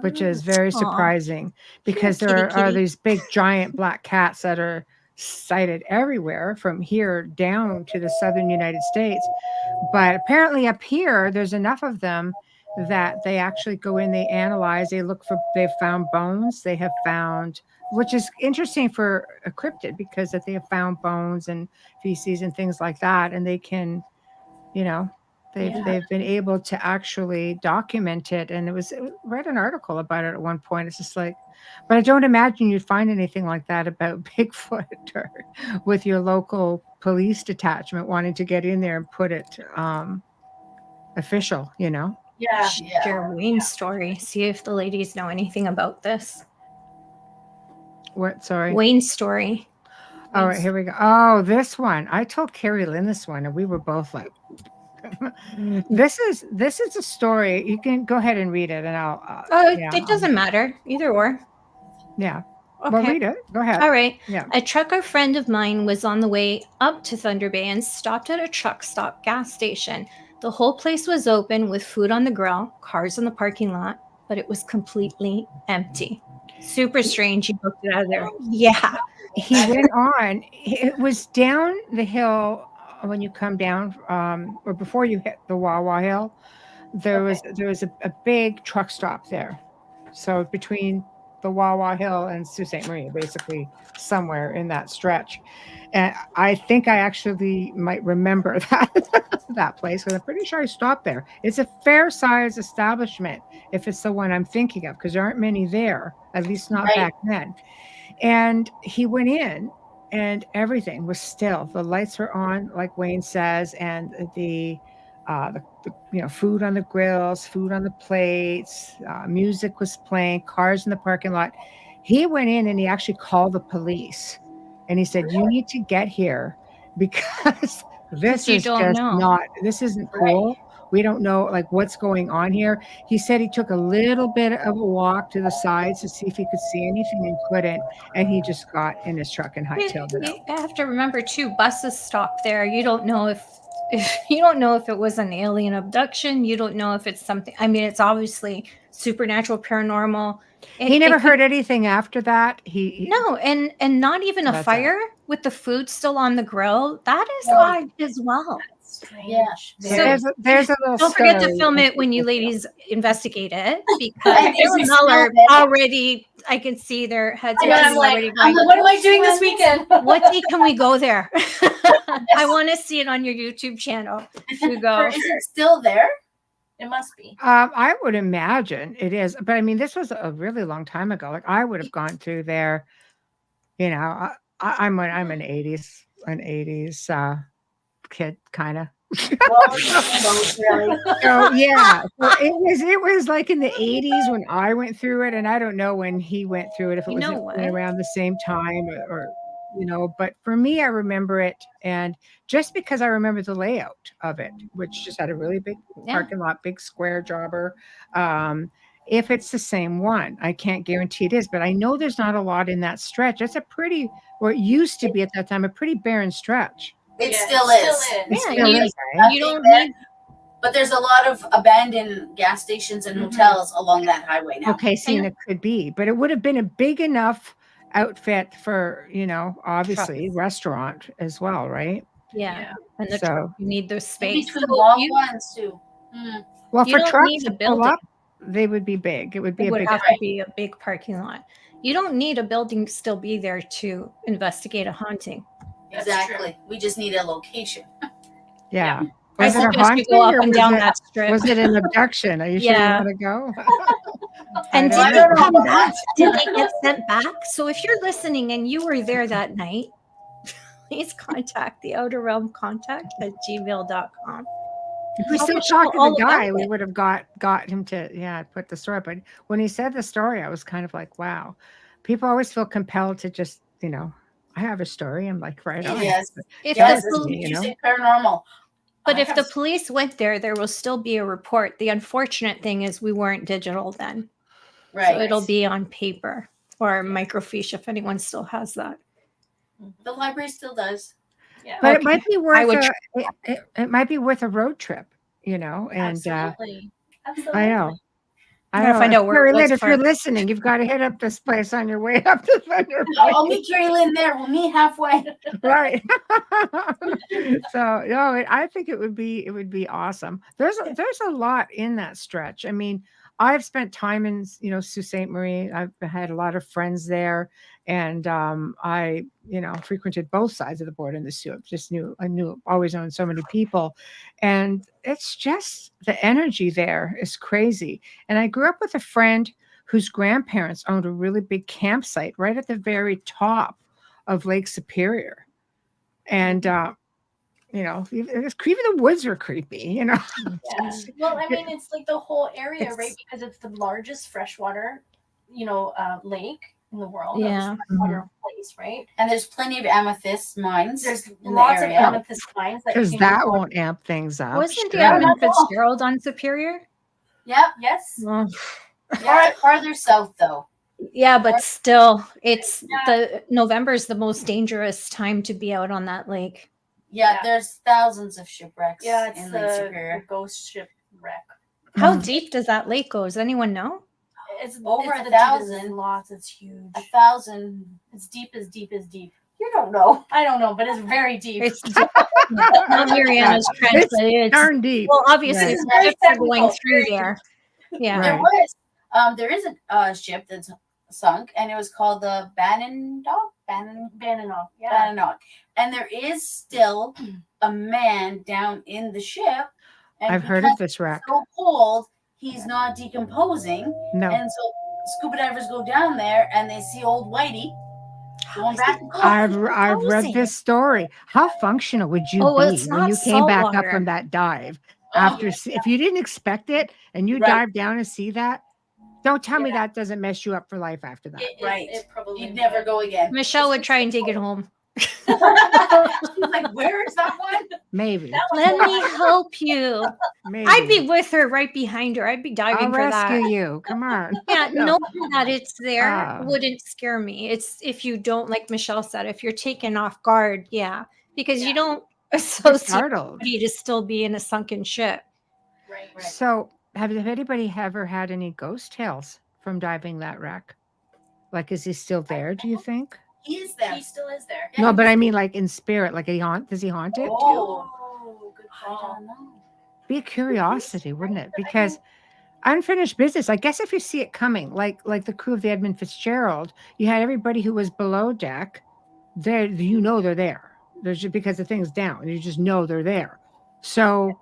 which is very surprising because there are these big giant black cats that are sighted everywhere from here down to the southern United States. But apparently up here, there's enough of them that they actually go in, they analyze, they've found bones, they have found, which is interesting for a cryptid because that they have found bones and feces and things like that, and they can, they've been able to actually document it. And read an article about it at one point. It's just like, but I don't imagine you'd find anything like that about Bigfoot or with your local police detachment wanting to get in there and put it official, Yeah. Share Wayne's story. See if the ladies know anything about this. What? Sorry. Wayne's story. All right, here we go. Oh, this one. I told Carrie Lynn this one, and we were both like, this is a story. You can go ahead and read it, and I'll. It doesn't matter. Either or. Yeah. Okay. Well, read it. Go ahead. All right. Yeah. A trucker friend of mine was on the way up to Thunder Bay and stopped at a truck stop gas station. The whole place was open with food on the grill, cars in the parking lot, but it was completely empty. Super strange. He booked it out of there. Yeah. He went on. It was down the hill when you come down, or before you hit the Wawa Hill. There was a big truck stop there. So between the Wawa Hill and Sault Ste. Marie, basically somewhere in that stretch. And I think I actually might remember that place because I'm pretty sure I stopped there. It's a fair size establishment if it's the one I'm thinking of, because there aren't many there, at least not back then. And he went in and everything was still. The lights were on, like Wayne says, and the food on the grills, food on the plates, music was playing, cars in the parking lot. He went in and he actually called the police, and he said, "You need to get here because this is just not. This isn't cool. We don't know like what's going on here." He said he took a little bit of a walk to the sides to see if he could see anything and couldn't, and he just got in his truck and hightailed it out. You have to remember too, buses stop there. You don't know if you don't know if it was an alien abduction. You don't know if it's something. I mean, it's obviously supernatural, paranormal. He never heard anything after that. No, and not even a fire with the food still on the grill. That is odd as well. Strange. Yeah. So there's a little. Don't forget to film it when you ladies investigate it, because Gail and Mel are already. I can see their heads. I'm like, what am I doing this weekend? What day can we go there? I want to see it on your YouTube channel. If you go, Is it still there? It must be. I would imagine it is, but I mean, this was a really long time ago. Like I would have gone through there. I'm an '80s kid, kind of. So yeah, so it was like in the '80s when I went through it, and I don't know when he went through it, if it was around the same time or but for me, I remember it, and just because I remember the layout of it, which just had a really big parking lot, big square jobber. If it's the same one, I can't guarantee it is, but I know there's not a lot in that stretch. It's or it used to be at that time, a pretty barren stretch. It still is. It Yeah, still is, you don't need. But there's a lot of abandoned gas stations and hotels along that highway now. Okay, see, and it could be, but it would have been a big enough outfit for, obviously restaurant as well, right? Yeah. And you need those space. Maybe some long ones too. Well, You for don't trucks need a to fill building. up, they would be big. It would be It a would big. have to be a big parking lot. You don't need a building to still be there to investigate a haunting. Exactly. We just need a location. Yeah. I Was it a suggest you go haunting up and or down that strip. Was it an abduction? Are you sure you Yeah. want to go? And I did don't they know. come back? Did they get sent back? So if you're listening and you were there that night, please contact theouterrealmcontact at gmail.com. If we still talked to the guy, we would have got him to put the story. But when he said the story, I was kind of like, wow. People always feel compelled to just, I have a story. I'm like, right on. Yes. If Yes, the pol- you say paranormal. But if the police went there, there will still be a report. The unfortunate thing is we weren't digital then. Right. So it'll be on paper or microfiche if anyone still has that. The library still does. Yeah. But it Okay. might be worth would it might be worth a road trip, you know. And Absolutely. Absolutely. I know. I gotta find out where Carrie it was Lynn, if you're for. listening, you've got to hit up this place on your way up to Thunder I'll Bay. meet Carrie Lynn there. We'll meet halfway. Right. So no, I think it would be awesome. There's a lot in that stretch. I mean, I've spent time in Sault Ste. Marie. I've had a lot of friends there, and I frequented both sides of the border in the Soo. I knew always known so many people, and it's just the energy there is crazy. And I grew up with a friend whose grandparents owned a really big campsite right at the very top of Lake Superior. And, even the woods are creepy, Yeah. Well, I mean, it's like the whole area, right? Because it's the largest freshwater, lake in the world. Yeah. Freshwater place, right? And there's plenty of amethyst mines. There's in the lots of area. amethyst mines because that won't amp things up. Wasn't the sure. Edmund Fitzgerald on Superior? Yep. Yes. Well, Farther south, though. yeah, but still, it's November's the most dangerous time to be out on that lake. Yeah, there's thousands of shipwrecks Yeah, it's in Lake the Superior. ghost shipwreck. How deep does that lake go? Does anyone know? It's Over it's 1,000. Lots. It's huge. 1,000. It's deep as deep as deep. You don't know. I don't know, but it's very deep. It's not Mariana's Trench, but it's Darn deep. well, obviously, Right. it's ships are going through there. Yeah. Right. There is a ship that's sunk, and it was called the Bannanock. Yeah. Bannanock. And there is still a man down in the ship. And I've heard because of this wreck. it's so cold, he's not decomposing. No. And so scuba divers go down there and they see old Whitey going back and forth. I've read this story. How functional would you be it's when not you came back up saltwater. from that dive? Oh, If you didn't expect it and you Right. dive down and see that, don't tell me that doesn't mess you up for life after that. Right. It probably You'd never go again. Michelle would try and take it home. She's like, where is that one? Maybe. Let me help you. Maybe. I'd be with her right behind her. I'd be diving I'll for rescue that. you. Come on. Yeah, No. knowing that it's there Ah. wouldn't scare me. It's if you don't, like Michelle said, if you're taken off guard, because you don't associate Startled. somebody to still be in a sunken ship. Right. So, have anybody ever had any ghost tales from diving that wreck? Like, is he still there? Do you think? He is there. He still is there. No, but I mean, like in spirit. Like, does he haunt it? Oh, good I call. don't know. Be a curiosity, wouldn't it? Because unfinished business. I guess if you see it coming, like the crew of the Edmund Fitzgerald, you had everybody who was below deck. There, they're there. There's just because the thing's down. You just know they're there. So,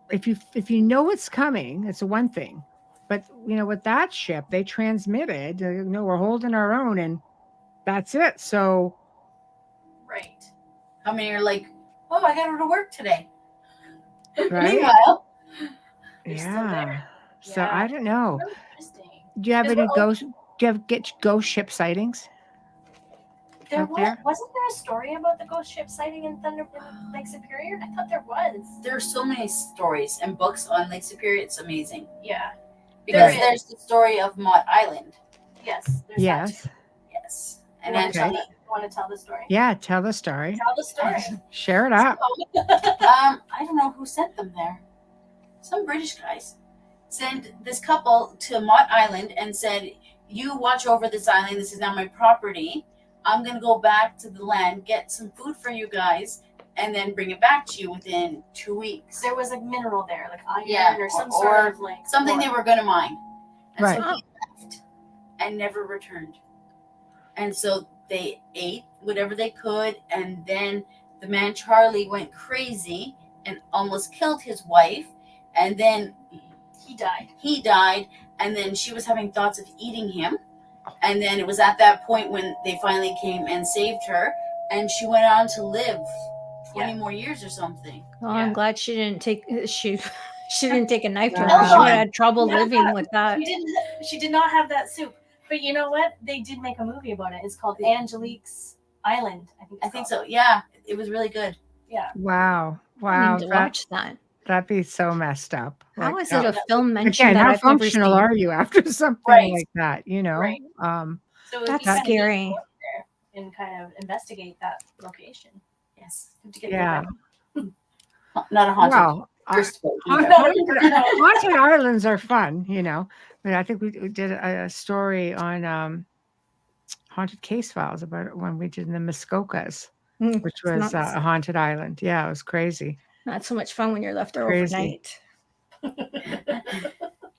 if you know it's coming, it's one thing. But with that ship, they transmitted. We're holding our own, and that's it. So, Right. How many are like, oh, I got to go to work today? right? Meanwhile, You're still Yeah. there. So Yeah. I don't know. Really interesting. Do you have Is any it- ghost? Do you get ghost ship sightings? Out there? Wasn't there a story about the ghost ship sighting in Lake Superior? I thought there was. there's so many stories and books on Lake Superior. It's amazing. Yeah. Because There there's the story of Mott Island. Yes. There's that Yes. too. Yes. And You Okay. Angelique. want to tell the story? Yeah. Tell the story. Tell the story. Share it up. I don't know who sent them there. Some British guys sent this couple to Mott Island and said, you watch over this island. This is now my property. I'm going to go back to the land, get some food for you guys, and then bring it back to you within 2 weeks. There was a mineral there, like iron Yeah, or some or sort of like Something they were going to mine. And Right. so he left and never returned. And so they ate whatever they could. And then the man Charlie went crazy and almost killed his wife. And then he died. And then she was having thoughts of eating him. And then it was at that point when they finally came and saved her. And she went on to live 20 more years or something. Oh, I'm glad she didn't take she didn't take a knife to her. No. She would have had trouble living with that. She did not have that soup. But you know what? They did make a movie about it. It's called Angelique's Island. I think so. Yeah. It was really good. Yeah. Wow. I Wow. need to watch that. That'd be so messed up. How Like, is it a film mentioned again, that how I've never functional seen? are you after something Right. like that? Right. So That's we kinda need to scary. go up there and kind of investigate that location. Yeah. Yes. To get Yeah. Not a haunted. Well, First boat haunted, either. haunted islands are fun, But I think we did a story on haunted case files about it when we did in the Muskokas, which It's was not, a haunted island. Yeah, it was crazy. not so much fun when you're left there Crazy. overnight.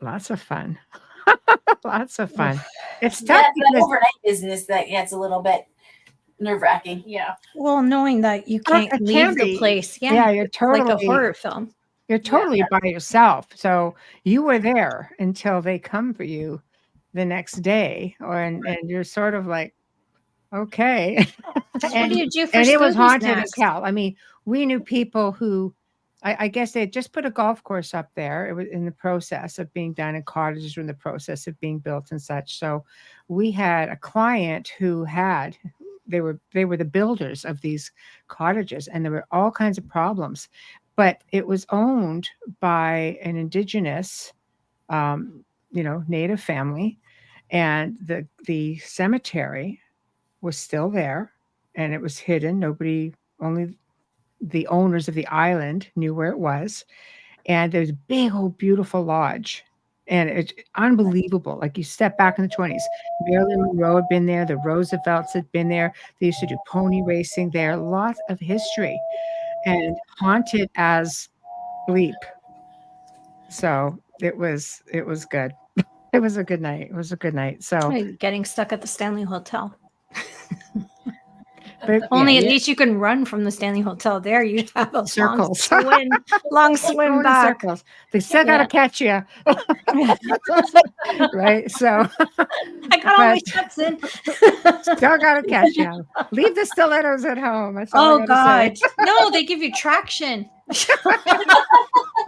Lots of fun. Lots of fun. Oof. It's Yeah, tough it's that because overnight business that gets a little bit nerve-wracking. Yeah. Well, knowing that you it can't can leave the be. place. Yeah. Yeah, you're It's like a totally horror film. You're totally by yourself. So you were there until they come for you the next day, and you're sort of like, okay. What do you do for And it was Scooby's haunted as Nest? hell. I mean, we knew people who, I guess they had just put a golf course up there. It was in the process of being done, and cottages were in the process of being built and such. So we had a client who they were the builders of these cottages, and there were all kinds of problems. But it was owned by an indigenous, native family, and the cemetery was still there, and it was hidden. Only the owners of the island knew where it was. And there's a big old beautiful lodge, and it's unbelievable. Like, you step back in the 20s, Marilyn Monroe had been there, the Roosevelts had been there. They used to do pony racing there. Lots of history, and haunted as bleep. So it was good. It was a good night. It was a good night. So Like getting stuck at the Stanley Hotel. but Only yeah, at least you can run from the Stanley Hotel. There you have a Circles. long swim Going in back. circles. They still got to catch you. Right. So I got all my but- steps in. still got to catch you. Leave the stilettos at home. That's all Oh I gotta God. say. No, they give you traction.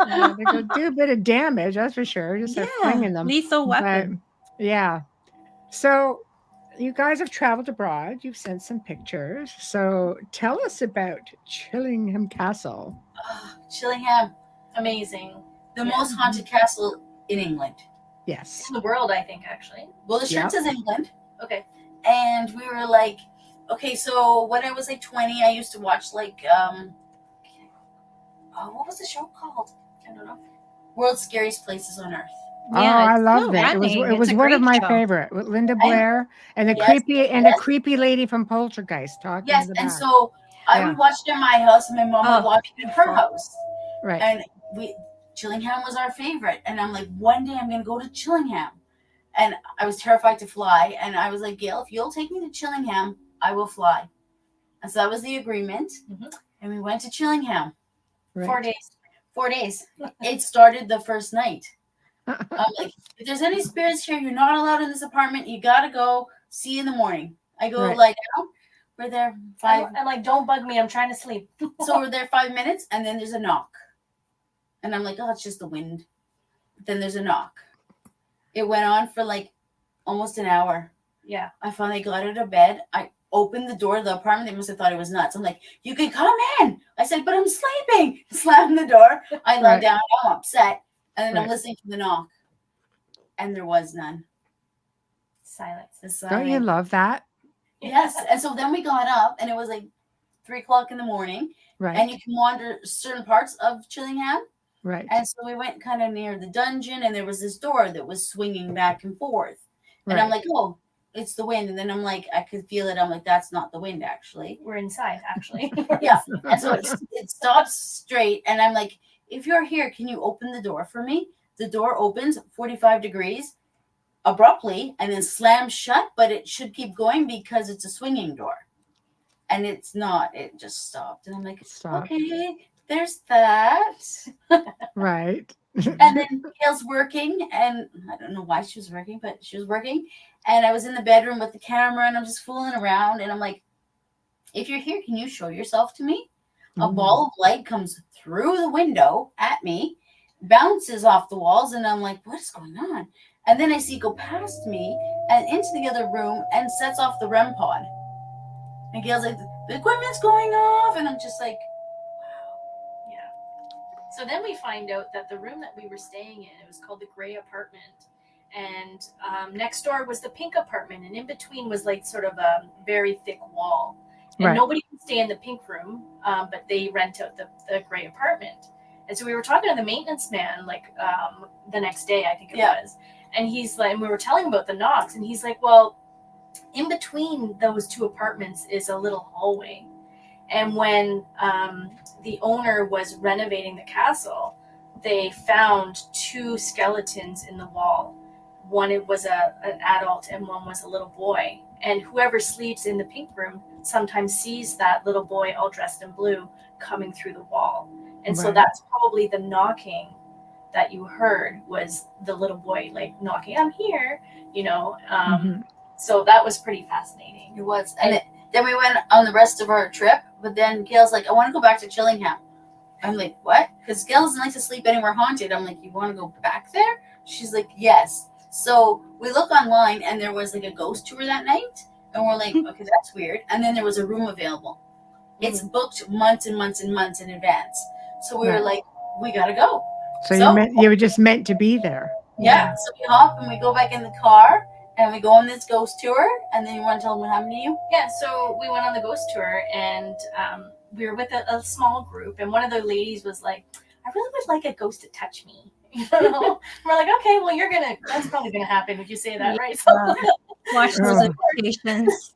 Yeah, they go do a bit of damage, that's for sure. Just have flinging them. Lethal weapon. But, yeah. So you guys have traveled abroad. You've sent some pictures. So tell us about Chillingham Castle. Chillingham, Amazing. the most haunted castle in England. Yes. In the world, I think, actually. Well, the shirt says England. Okay. And we were like, okay, so when I was like 20, I used to watch like, what was the show called? I don't know. World's Scariest Places on Earth. I it's love still that. running. It was It's a one of great my show. favorite with Linda Blair and the creepy lady from Poltergeist talking. Yes, in the and back. so I would watch it in my house, and my mom would watch it in her beautiful. house. Right. And Chillingham was our favorite. And I'm like, one day I'm going to go to Chillingham. And I was terrified to fly. And I was like, Gail, if you'll take me to Chillingham, I will fly. And so that was the agreement. Mhm. And we went to Chillingham. Right. 4 days. 4 days. It started the first night. I'm like, if there's any spirits here, you're not allowed in this apartment. You got to go. See you in the morning. I go we're there 5. I'm like, don't bug me. I'm trying to sleep. So we're there 5 minutes, and then there's a knock. And I'm like, oh, it's just the wind. Then there's a knock. It went on for like almost an hour. Yeah. I finally got out of bed. I opened the door of the apartment. They must have thought it was nuts. I'm like, you can come in. I said, but I'm sleeping. Slammed the door. I lie down. I'm upset. And then I'm listening for the knock. And there was none. Silence. Don't you love that? Yes. And so then we got up, and it was like 3 o'clock in the morning. Right. And you can wander certain parts of Chillingham. Right. And so we went kind of near the dungeon, and there was this door that was swinging back and forth. And I'm like, oh, it's the wind. And then I'm like, I could feel it. I'm like, that's not the wind, actually. We're inside, actually. Yeah. And so it stops straight. And I'm like, if you're here, can you open the door for me? The door opens 45 degrees abruptly and then slams shut, but it should keep going because it's a swinging door. And it's not. It just stopped. And I'm like, okay, there's that. Right. And then Gail's working, and I don't know why she was working, but she was working. And I was in the bedroom with the camera, and I'm just fooling around. And I'm like, if you're here, can you show yourself to me? A ball of light comes through the window at me, bounces off the walls, and I'm like, what is going on? And then I see it go past me and into the other room and sets off the REM pod. And Gail's like, the equipment's going off. And I'm just like, So then we find out that the room that we were staying in, it was called the gray apartment. And next door was the pink apartment. And in between was like sort of a very thick wall. and Right. nobody can stay in the pink room, but they rent out the gray apartment. And so we were talking to the maintenance man, like the next day, I think it was, and he's like, and we were telling him about the knocks, and he's like, well, in between those two apartments is a little hallway. And when the owner was renovating the castle, they found two skeletons in the wall. One it was an adult and one was a little boy. And whoever sleeps in the pink room sometimes sees that little boy all dressed in blue coming through the wall. And so that's probably the knocking that you heard was the little boy like knocking, I'm here, you know. So that was pretty fascinating. It was. And then we went on the rest of our trip, but then Gail's like, I want to go back to Chillingham. I'm like, what? Because Gail doesn't like to sleep anywhere haunted. I'm like, you want to go back there? She's like, yes. So we look online and there was like a ghost tour that night. And we're like, okay, that's weird. And then there was a room available. It's booked months and months and months in advance. So we were like, we got to go. So you were just meant to be there. Yeah. So we hop and we go back in the car and we go on this ghost tour. And then you want to tell them what happened to you? Yeah. So we went on the ghost tour and we were with a small group. And one of the ladies was like, I really would like a ghost to touch me. You know? We're like, okay, well, that's probably going to happen if you say that, right? So, watch those invitations.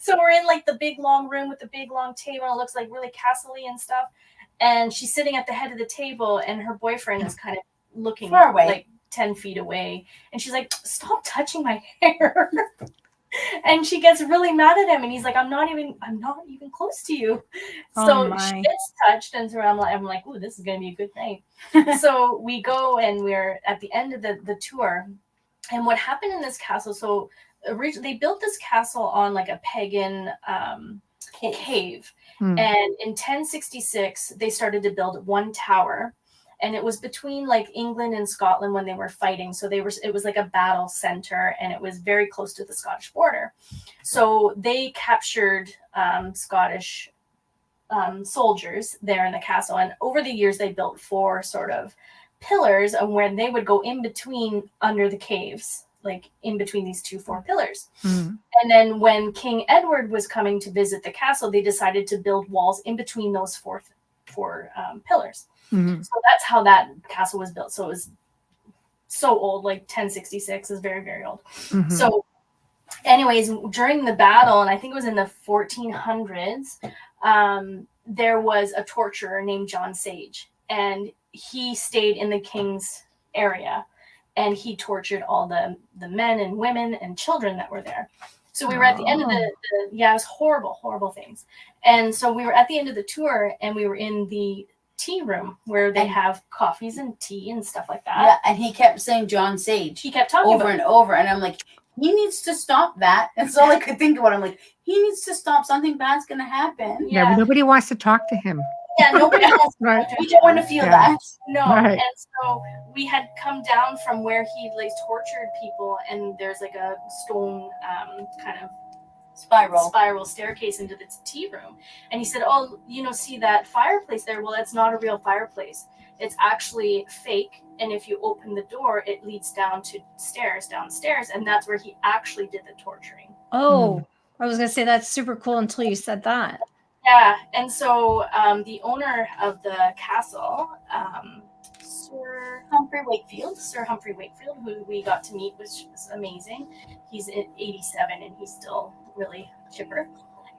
So we're in like the big long room with the big long table. It looks like really castle-y and stuff. And she's sitting at the head of the table and her boyfriend is kind of looking far away, like 10 feet away. And she's like, stop touching my hair. And she gets really mad at him. And he's like, I'm not even close to you. So she gets touched. And so I'm like, ooh, this is going to be a good night. So we go and we're at the end of the tour. And what happened in this castle, so originally they built this castle on like a pagan cave. And in 1066, they started to build one tower. And it was between like England and Scotland when they were fighting. So it was like a battle center and it was very close to the Scottish border. So they captured Scottish soldiers there in the castle. And over the years, they built 4 sort of pillars and where they would go in between under the caves, like in between these 4 pillars. And then when King Edward was coming to visit the castle, they decided to build walls in between those four pillars. So that's how that castle was built. So it was so old, like 1066 is very, very old. So anyways, during the battle, and I think it was in the 1400s, there was a torturer named John Sage, and he stayed in the king's area, and he tortured all the men and women and children that were there. So we were at the end of it was horrible, horrible things. And so we were at the end of the tour, and we were in the tea room where they have coffees and tea and stuff like that. Yeah, and he kept saying John Sage. He kept talking over and over, and I'm like, he needs to stop that. That's all I could think about. I'm like, he needs to stop. Something bad's going to happen. Yeah, but nobody wants to talk to him. Yeah, nobody else. Right. We don't want to feel that. No. Right. And so we had come down from where he like tortured people, and there's like a stone kind of spiral staircase into the tea room. And he said, oh, see that fireplace there? Well, that's not a real fireplace. It's actually fake. And if you open the door, it leads downstairs. And that's where he actually did the torturing. Oh, I was going to say that's super cool until you said that. Yeah. And so the owner of the castle, Sir Humphrey Wakefield, who we got to meet, which was amazing. He's 87 and he's still really chipper.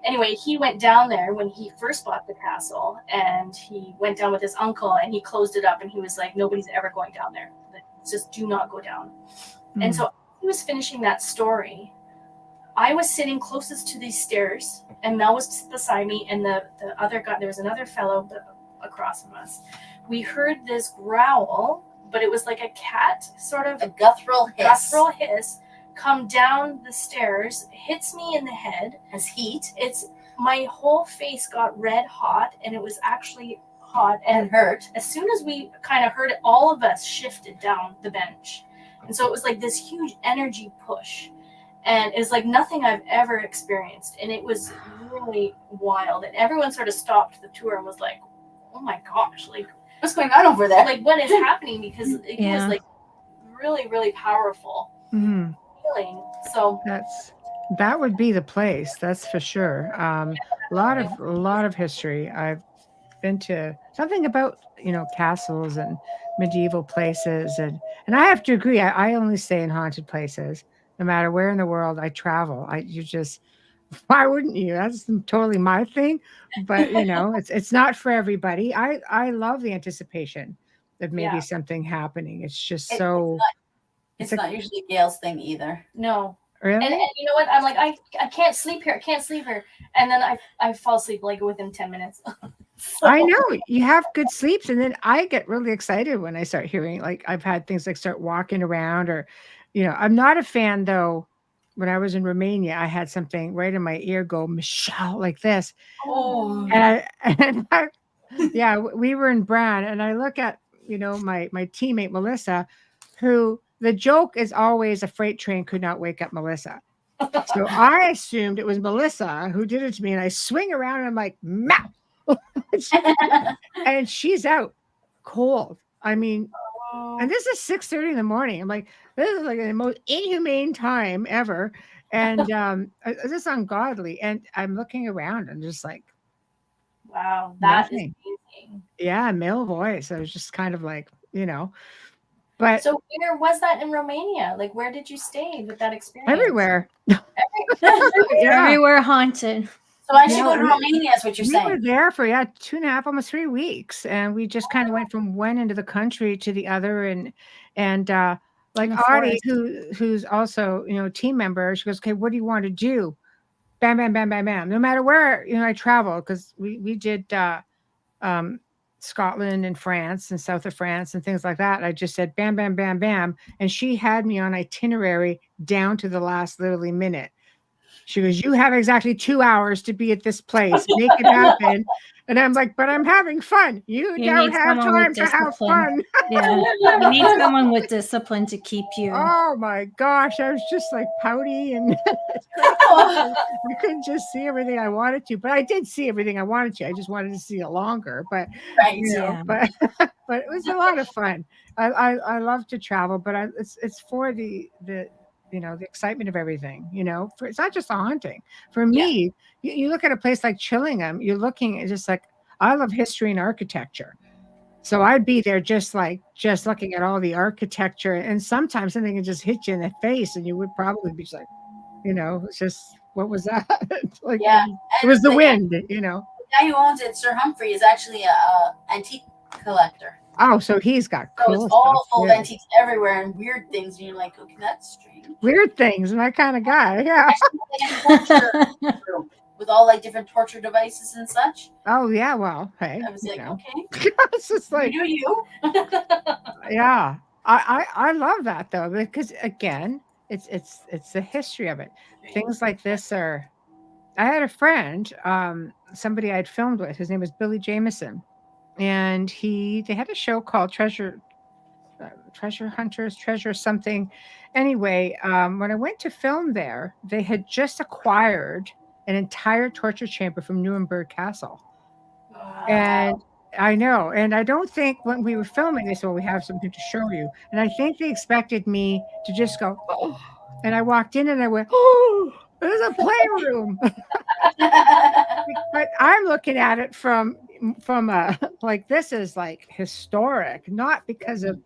Anyway, he went down there when he first bought the castle, and he went down with his uncle and he closed it up, and he was like, nobody's ever going down there. Just do not go down. And so he was finishing that story. I was sitting closest to these stairs, and Mel was beside me, and the other guy, there was another fellow across from us. We heard this growl, but it was like a cat, sort of a guttural hiss, come down the stairs, hits me in the head. As heat. My whole face got red hot, and it was actually hot and hurt. As soon as we kind of heard it, all of us shifted down the bench. And so it was like this huge energy push. And it was like nothing I've ever experienced. And it was really wild. And everyone sort of stopped the tour and was like, oh my gosh, like, what's going on over there? Like, what is happening? Because it was like really, really powerful feeling. So That would be the place, that's for sure. A lot of history. I've been to something about, castles and medieval places, and I have to agree. I only stay in haunted places, no matter where in the world I travel. You just why wouldn't you? That's totally my thing. But it's not for everybody. I love the anticipation of maybe Yeah. something happening. It's just It's so. not. It's It's not usually Gail's thing either. No. Really. And you know what? I'm like, I can't sleep here. I can't sleep here. And then I fall asleep like within 10 minutes. So- I know you have good sleeps, and then I get really excited when I start hearing, like, I've had things like start walking around, or, I'm not a fan though. When I was in Romania, I had something right in my ear go, Michelle, like this, Oh. yeah, we were in Brown, and I look at, my teammate Melissa, who the joke is always a freight train could not wake up Melissa. So I assumed it was Melissa who did it to me, and I swing around and I'm like, Meow. And she's out cold. I mean, and this is 6:30 in the morning. I'm like, this is like the most inhumane time ever. And this is ungodly. And I'm looking around and just like, Wow, that is nothing. amazing. Yeah, male voice. I was just kind of like, but So where was that in Romania? Like, where did you stay with that experience? everywhere. Everywhere haunted. So I should Yeah, go to Romania, is what you're We were saying. there for 2.5, almost 3 weeks, and we just kind of went from one end of the country to the other, and like In the Audie, forest. who's also team member, she goes, okay, what do you want to do? Bam, bam, bam, bam, bam. No matter where I travel, because we did um, Scotland and France and south of France and things like that. I just said bam, bam, bam, bam, and she had me on itinerary down to the last literally minute. She goes, you have exactly 2 hours to be at this place. Make it happen. And I'm like, but I'm having fun. You You don't need have someone time with to have discipline. fun. Yeah. You need someone with discipline to keep you. Oh my gosh. I was just like pouty and I couldn't just see everything I wanted to. But I did see everything I wanted to. I just wanted to see it longer. But Right. Yeah. but it was a lot of fun. I love to travel, but it's for the the excitement of everything. It's not just a haunting. For me, you look at a place like Chillingham, you're looking at just like, I love history and architecture. So I'd be there just looking at all the architecture, and sometimes something can just hit you in the face, and you would probably be just like, it's just, what was that? Like, Yeah. it was the And wind. The guy who owns it, Sir Humphrey, is actually a antique collector. Oh, so he's got So cool it's all stuff. full of Yeah. antiques everywhere and weird things, and you're like, okay, that's strange. Weird things, my kind of guy. Yeah. Like a torture room with all like different torture devices and such. Oh yeah. Well, hey. I was like, okay, It's just like, you do you. yeah. I love that though, because again, it's the history of it. Things like this are. I had a friend, somebody I'd filmed with. His name was Billy Jameson, and they had a show called Treasure Hunters, Treasure something. Anyway, when I went to film there, they had just acquired an entire torture chamber from Nuremberg Castle. And I know, and I don't think when we were filming this, well, we have something to show you. And I think they expected me to just go, oh. And I walked in and I went, oh, there's a playroom. But I'm looking at it from a, like, this is like historic, not because of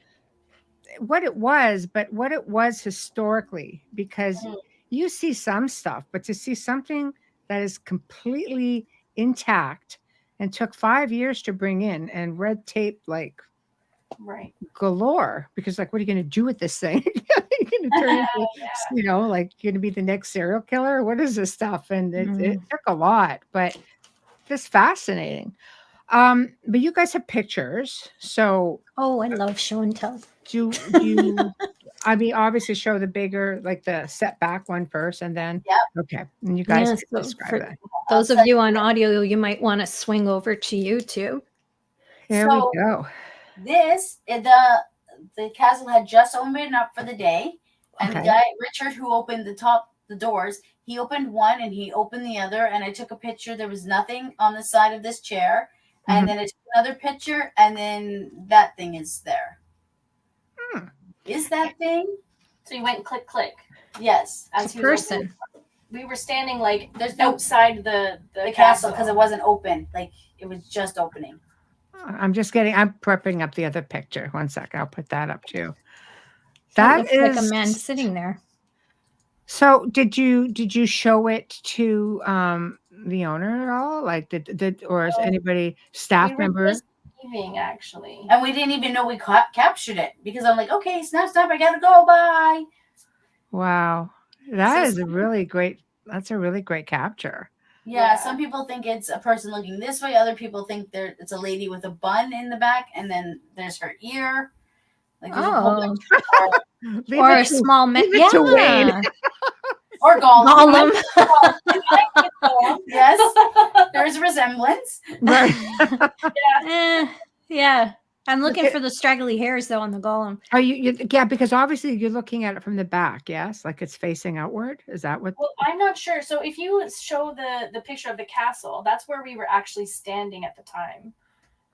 what it was, but what it was historically, because you see some stuff, but to see something that is completely intact and took 5 years to bring in, and red tape like Right. galore, because like, what are you going to do with this thing? You're going to turn into, like, you're going to be the next serial killer. What is this stuff? And it took a lot, but just fascinating. But you guys have pictures, so Oh, I love show and tell. do you I mean, obviously show the bigger, like the setback one first, and then okay, and you guys Yes, can so describe for that. those of you on audio, you might want to swing over to YouTube. Here So- we go. The castle had just opened up for the day, and the Okay. guy Richard, who opened the doors, he opened one and he opened the other, and I took a picture. There was nothing on the side of this chair, and then I took another picture, and then that thing is there. Is that thing? So you went click click. Yes. As It's a he was person. we were standing like There's no outside the castle because it wasn't open. Like it was just opening. I'm prepping up the other picture. One sec. I'll put that up too. It That looks is like a man sitting there. So did you show it to the owner at all? Like did or is anybody staff we were member? just leaving, actually. And we didn't even know we captured it because I'm like, okay, snap, I gotta go, bye. Wow. That's a really great capture. Yeah, some people think it's a person looking this way. Other people think it's a lady with a bun in the back, and then there's her ear. Like there's a whole bunch or a small man. Yeah. To Wayne. Or Gollum. Gollum. Yes, there's resemblance. Right. Yeah. I'm looking for the straggly hairs though on the Gollum. Are you yeah, because obviously you're looking at it from the back, yes? Like it's facing outward. Is that what? Well, I'm not sure. So if you show the picture of the castle, that's where we were actually standing at the time.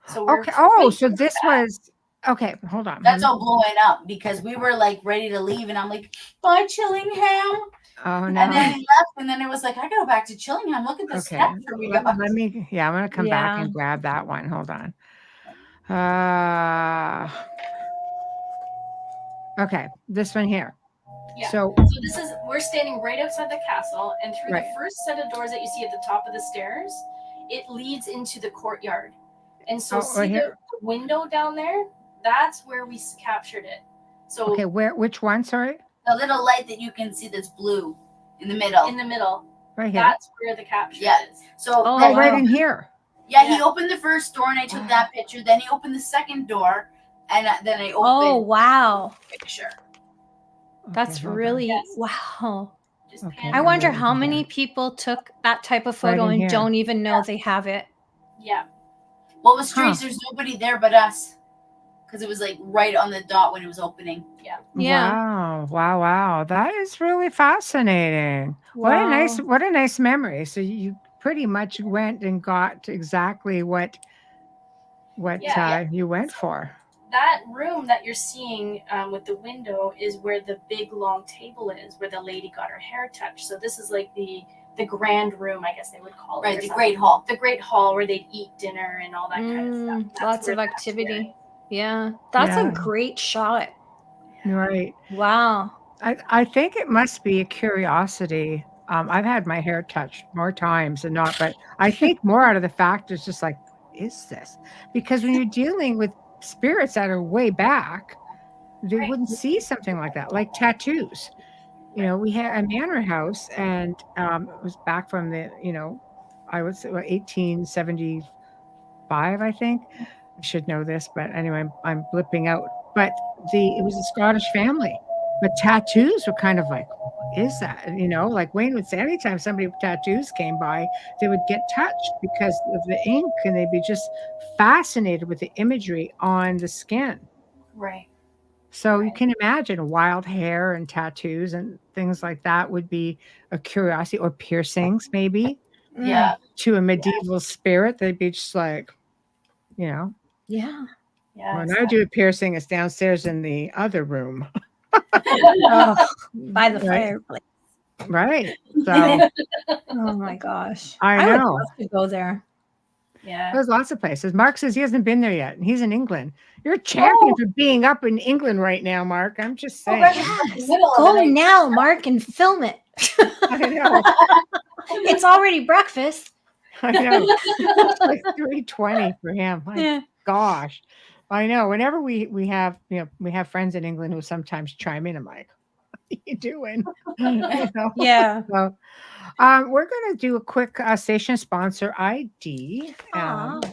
So okay. Oh, so this was okay. Hold on. That's all blowing up because we were like ready to leave, and I'm like, bye, Chillingham. Oh no. And then he left, and then it was like, I gotta go back to Chillingham. Look at this capture we got. Let me I'm gonna come back and grab that one. Hold on. Okay, this one here. Yeah. So we're standing right outside the castle, and through the first set of doors that you see at the top of the stairs, it leads into the courtyard. And so the window down there, that's where we captured it. So okay, which one? Sorry. The little light that you can see that's blue in the middle. In the middle. Right here. That's where the capture is. So right in here. Yeah, he opened the first door and I took that picture. Then he opened the second door and then I opened the picture. That's really wow. Okay. I wonder how many people took that type of photo and don't even know they have it. Yeah. What was strange, there's nobody there but us. Because it was like right on the dot when it was opening. Yeah. Wow. That is really fascinating. Wow. What a nice memory. So you pretty much went and got exactly what you went for. That room that you're seeing with the window is where the big long table is, where the lady got her hair touched. So this is like the grand room, I guess they would call it. Right, the great hall. The great hall where they'd eat dinner and all that kind of stuff. That's lots of activity. Yeah. That's a great shot. Right. Wow. I think it must be a curiosity. I've had my hair touched more times than not, but I think more out of the fact is just like, is this? Because when you're dealing with spirits that are way back, they wouldn't see something like that, like tattoos. You know, we had a manor house, and it was back from the, I would say 1875, I think. I should know this, but anyway, I'm blipping out. But it was a Scottish family, but tattoos were kind of like, what is that? Like Wayne would say, anytime somebody with tattoos came by, they would get touched because of the ink, and they'd be just fascinated with the imagery on the skin. Right. So you can imagine wild hair and tattoos and things like that would be a curiosity, or piercings maybe. Yeah. To a medieval spirit, they'd be just like, Yeah. When I do a piercing, it's downstairs in the other room. By the fireplace. Right. So. Oh my gosh. I would know. love to go there. Yeah. There's lots of places. Mark says he hasn't been there yet, and he's in England. You're a champion for being up in England right now, Mark. I'm just saying. Yes. Go now, Mark, and film it. I know. It's already breakfast. I know. It's like 3:20 for him. My gosh. I know. Whenever we have we have friends in England who sometimes chime in. I'm like, what are you doing? Yeah. So, we're gonna do a quick station sponsor ID. Yeah. I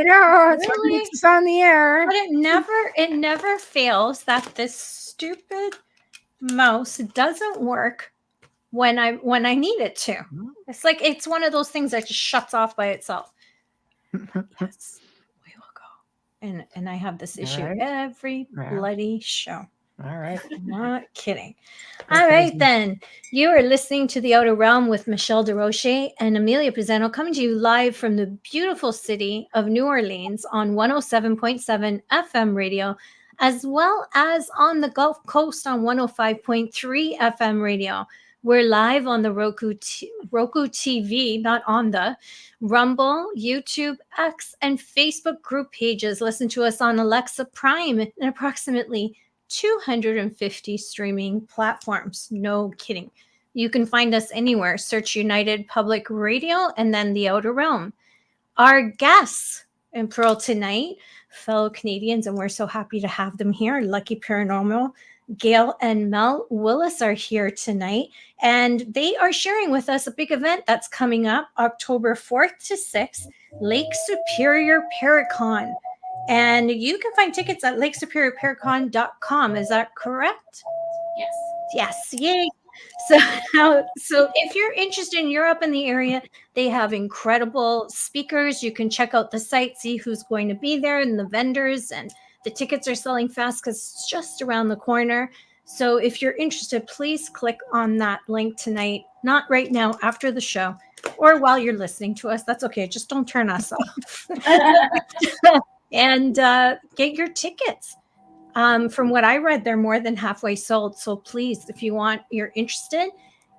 know. It's what makes us on the air. But it never fails that this stupid mouse doesn't work when I need it to. It's like it's one of those things that just shuts off by itself. Yes, we will go. And I have this issue every bloody show. All right. Not kidding. All right, then. You are listening to The Outer Realm with Michelle Desrochers and Amelia Pisano, coming to you live from the beautiful city of New Orleans on 107.7 FM radio as well as on the Gulf Coast on 105.3 FM radio. We're live on the Roku TV, not on the Rumble, YouTube, X, and Facebook group pages. Listen to us on Alexa Prime and approximately 250 streaming platforms. No kidding. You can find us anywhere. Search United Public Radio and then The Outer Realm. Our guests in Pearl tonight, fellow Canadians, and we're so happy to have them here. Lucky Paranormal, Gail and Mel Willis are here tonight, and they are sharing with us a big event that's coming up October 4th to 6th, Lake Superior Paracon. And you can find tickets at lakesuperiorparacon.com. Is that correct? Yes. Yes. Yay. So if you're interested and you're up in the area, they have incredible speakers. You can check out the site, see who's going to be there and the vendors, and the tickets are selling fast because it's just around the corner. So if you're interested, please click on that link tonight. Not right now, after the show, or while you're listening to us. That's okay. Just don't turn us off. And get your tickets. From what I read, they're more than halfway sold. So please, if you're interested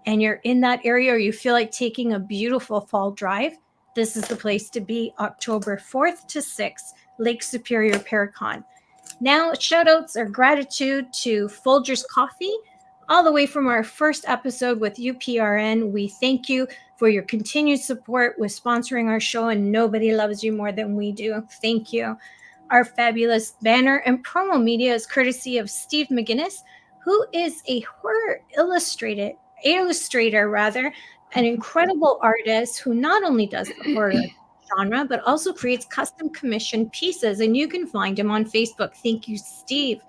and you're in that area or you feel like taking a beautiful fall drive, this is the place to be, October 4th to 6th, Lake Superior Paracon. Now, shout outs or gratitude to Folgers Coffee, all the way from our first episode with UPRN. We thank you for your continued support with sponsoring our show, and nobody loves you more than we do. Thank you. Our fabulous banner and promo media is courtesy of Steve McGinnis, who is a horror illustrator, an incredible artist who not only does the horror genre, but also creates custom commissioned pieces, and you can find him on Facebook. Thank you, Steve.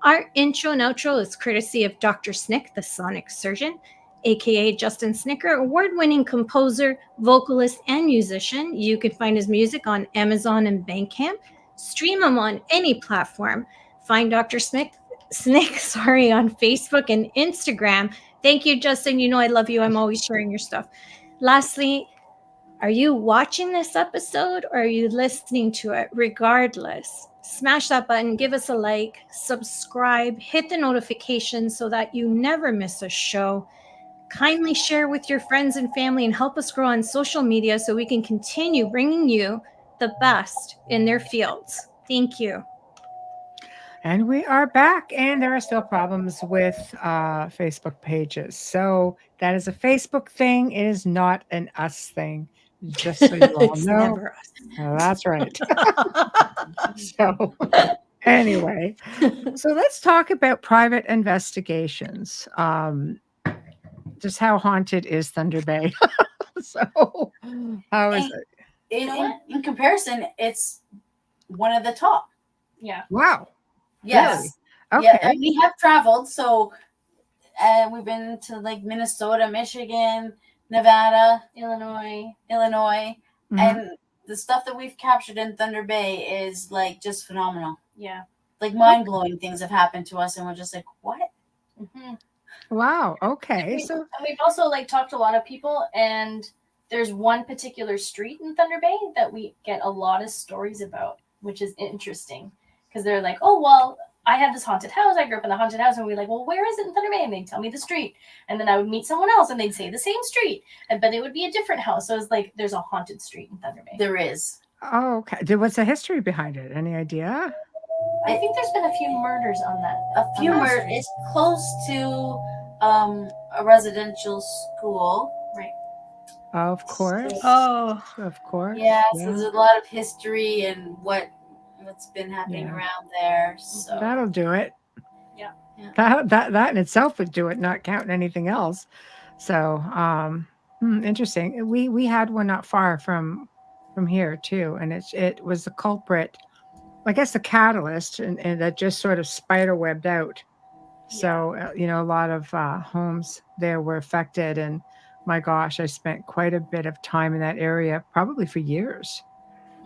Our intro and outro is courtesy of Dr. Snick, the sonic surgeon, aka Justin Snicker, award-winning composer, vocalist, and musician. You can find his music on Amazon and Bandcamp. Stream him on any platform. Find Dr. Snick on Facebook and Instagram. Thank you, Justin. You know I love you. I'm always sharing your stuff. Lastly, are you watching this episode or are you listening to it? Regardless, smash that button, give us a like, subscribe, hit the notifications so that you never miss a show. Kindly share with your friends and family and help us grow on social media so we can continue bringing you the best in their fields. Thank you. And we are back, and there are still problems with Facebook pages. So that is a Facebook thing. It is not an us thing. Just so you all It's know. never us. That's right. So anyway, so let's talk about private investigations. Just how haunted is Thunder Bay? So how is it? In comparison, it's one of the top. Yeah. Wow. Yes. Really? Yeah, Okay. and we have traveled, so we've been to like Minnesota, Michigan, Nevada, Illinois, Mhm. and the stuff that we've captured in Thunder Bay is like just phenomenal. Yeah. Like mind-blowing things have happened to us, and we're just like, what? Mm-hmm. Wow. Okay. And So we've also like talked to a lot of people, and there's one particular street in Thunder Bay that we get a lot of stories about, which is interesting because they're like, oh, well, I had this haunted house. I grew up in a haunted house. And we're like, well, where is it in Thunder Bay? And they'd tell me the street. And then I would meet someone else and they'd say the same street, but it would be a different house. So it's like, there's a haunted street in Thunder Bay. There is. oh, okay. What's the history behind it? Any idea? I think there's been a few murders on that. A few on that murders. street. It's close to a residential school. Right. Of course. Oh, Of course. Yeah, so there's a lot of history and what's been happening Yeah. around there. So That'll do it. Yeah. That in itself would do it, not counting anything else. So interesting. We had one not far from here too, and it was the culprit, I guess the catalyst, and that just sort of spider webbed out. So a lot of homes there were affected, and my gosh, I spent quite a bit of time in that area, probably for years,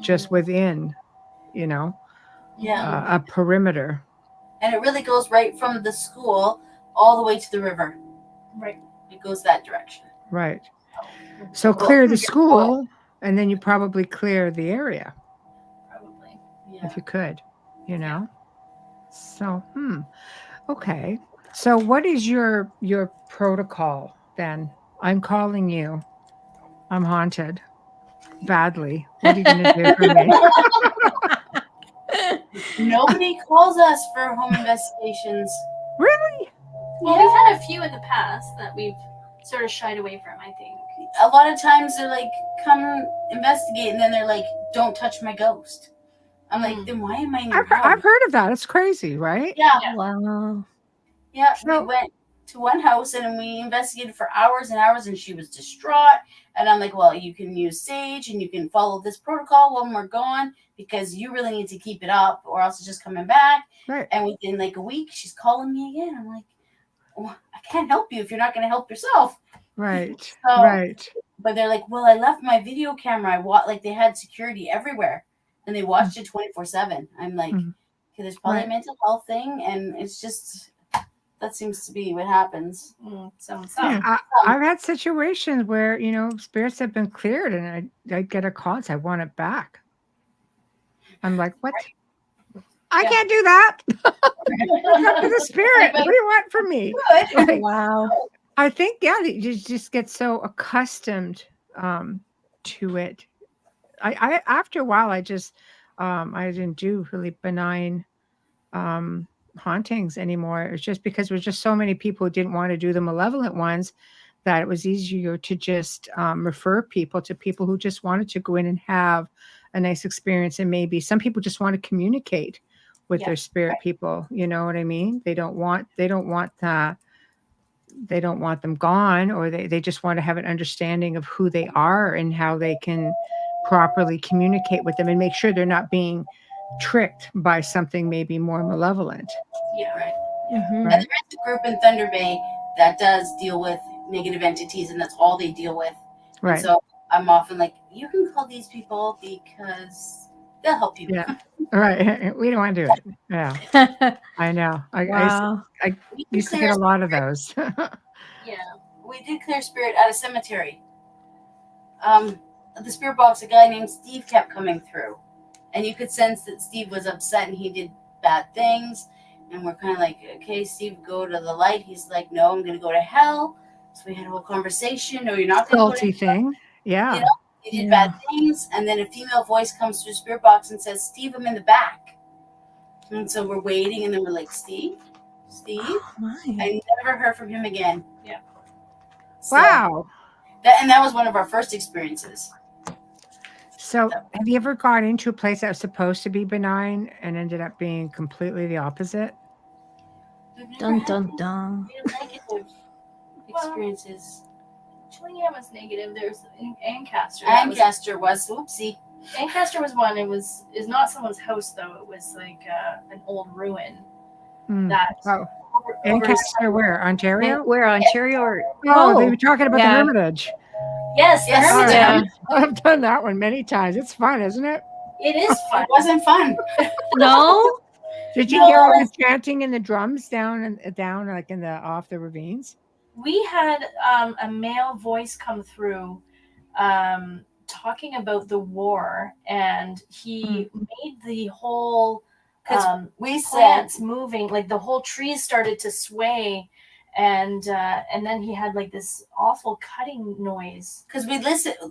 just within yeah. a perimeter. And it really goes right from the school all the way to the river. Right. It goes that direction. Right. So clear the school, and then you probably clear the area Probably. Yeah. if you could, So, okay. So what is your protocol then? I'm calling you. I'm haunted badly. What are you going to do for me? Nobody calls us for home investigations. Really? Well, we've had a few in the past that we've sort of shied away from, I think. A lot of times they're like, come investigate, and then they're like, don't touch my ghost. I'm like, then why am I in your house? I've heard of that. It's crazy, right? Yeah. Wow. Yeah, So- we went to one house and we investigated for hours and hours, and she was distraught. And I'm like, well, you can use sage and you can follow this protocol when we're gone, because you really need to keep it up, or else it's just coming back. Right. And within like a week, she's calling me again. I'm like, well, I can't help you if you're not going to help yourself. Right. So- Right. But they're like, well, I left my video camera. Like they had security everywhere, and they watched it 24/7. I'm like, okay, there's probably Right. a mental health thing, and it's just that seems to be what happens. Yeah, I've had situations where, spirits have been cleared and I get a call and say, I want it back. I'm like, what? I can't do that. It's up to the spirit. What do you want from me? Like, Wow. I think, you just get so accustomed to it. I after a while, I didn't do really benign hauntings anymore. It's just because there was just so many people who didn't want to do the malevolent ones that it was easier to just refer people to people who just wanted to go in and have a nice experience. And maybe some people just want to communicate with their spirit people. You know what I mean? They don't want them gone, or they just want to have an understanding of who they are and how they can properly communicate with them and make sure they're not being tricked by something maybe more malevolent. Yeah, right. Mhm. Right. And there's a group in Thunder Bay that does deal with negative entities, and that's all they deal with. Right. And so I'm often like, you can call these people because they'll help you. Yeah. Right. We don't want to do it. Yeah. I know. Wow. I used to get a lot of those. Yeah. We did clear spirit at a cemetery. The spirit box, a guy named Steve kept coming through, and you could sense that Steve was upset and he did bad things. And we're kind of like, okay, Steve, go to the light. He's like, no, I'm going to go to hell. So we had a whole conversation. No, you're not going to go to Salty thing. Yeah. You know, he did bad things, and then a female voice comes through the spirit box and says, Steve, I'm in the back. And so we're waiting, and then we're like, Steve? Oh, my. I never heard from him again. Yeah. So, Wow. that was one of our first experiences. So have you ever gone into a place that was supposed to be benign and ended up being completely the opposite? We've never Dun had dun dun. any negative experiences. Chillingham was negative. There's Ancaster. That was- Ancaster was, oopsie. Ancaster was one. Is not someone's house though. It was like an old ruin. That Oh, over Ancaster, where? Ontario? Where, Ontario or Oh, they were talking about yeah. the Hermitage. Yes, Yes, the Oh, Hermitage. yeah. I've done that one many times. It's fun, isn't it? It is fun. It wasn't fun. no? Did you No, hear all it's- the chanting and the drums down like in the off the ravines? We had a male voice come through talking about the war, and he made the whole We said, plants moving, like the whole trees started to sway, and then he had like this awful cutting noise. because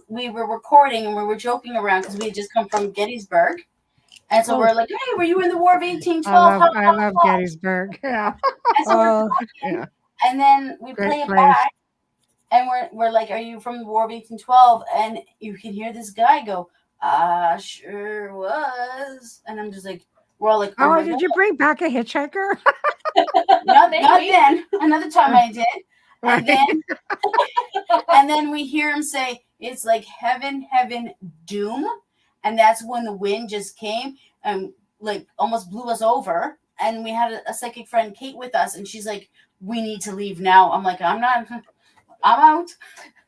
we were recording and we were joking around because we had just come from Gettysburg. And so we're like, hey, were you in the War of 1812? I love Gettysburg. Yeah. And so we're Oh, talking, Yeah. and then we Great play it place. back, and we're like, are you from the War of 1812? And you can hear this guy go, I sure was. And I'm just like, we're all like, Oh, my did God. you bring back a hitchhiker? Not Maybe. then. Another time I did. Right. And then we hear him say, it's like heaven, doom. And that's when the wind just came and like almost blew us over. And we had a psychic friend, Kate, with us. And she's like, we need to leave now. I'm like, I'm out.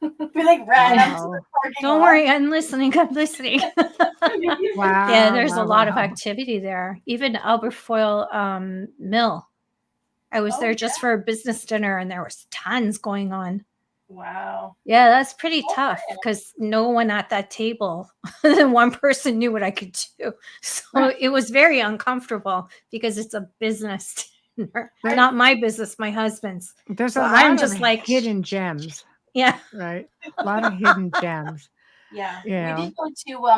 We like ran up to the parking don't lot. worry. I'm listening. Wow. Yeah, there's wow, a lot of wow. activity there. Even Alberfoyle Mill. I was Oh, there just for a business dinner, and there was tons going on. Wow. Yeah, that's pretty Good tough for him. because no one at that table, one person knew what I could do. So it was very uncomfortable because it's a business dinner. Right. Not my business, my husband's. There's So a lot I'm of just like, hidden gems, yeah. right? A lot of hidden gems. Yeah. You We know, did go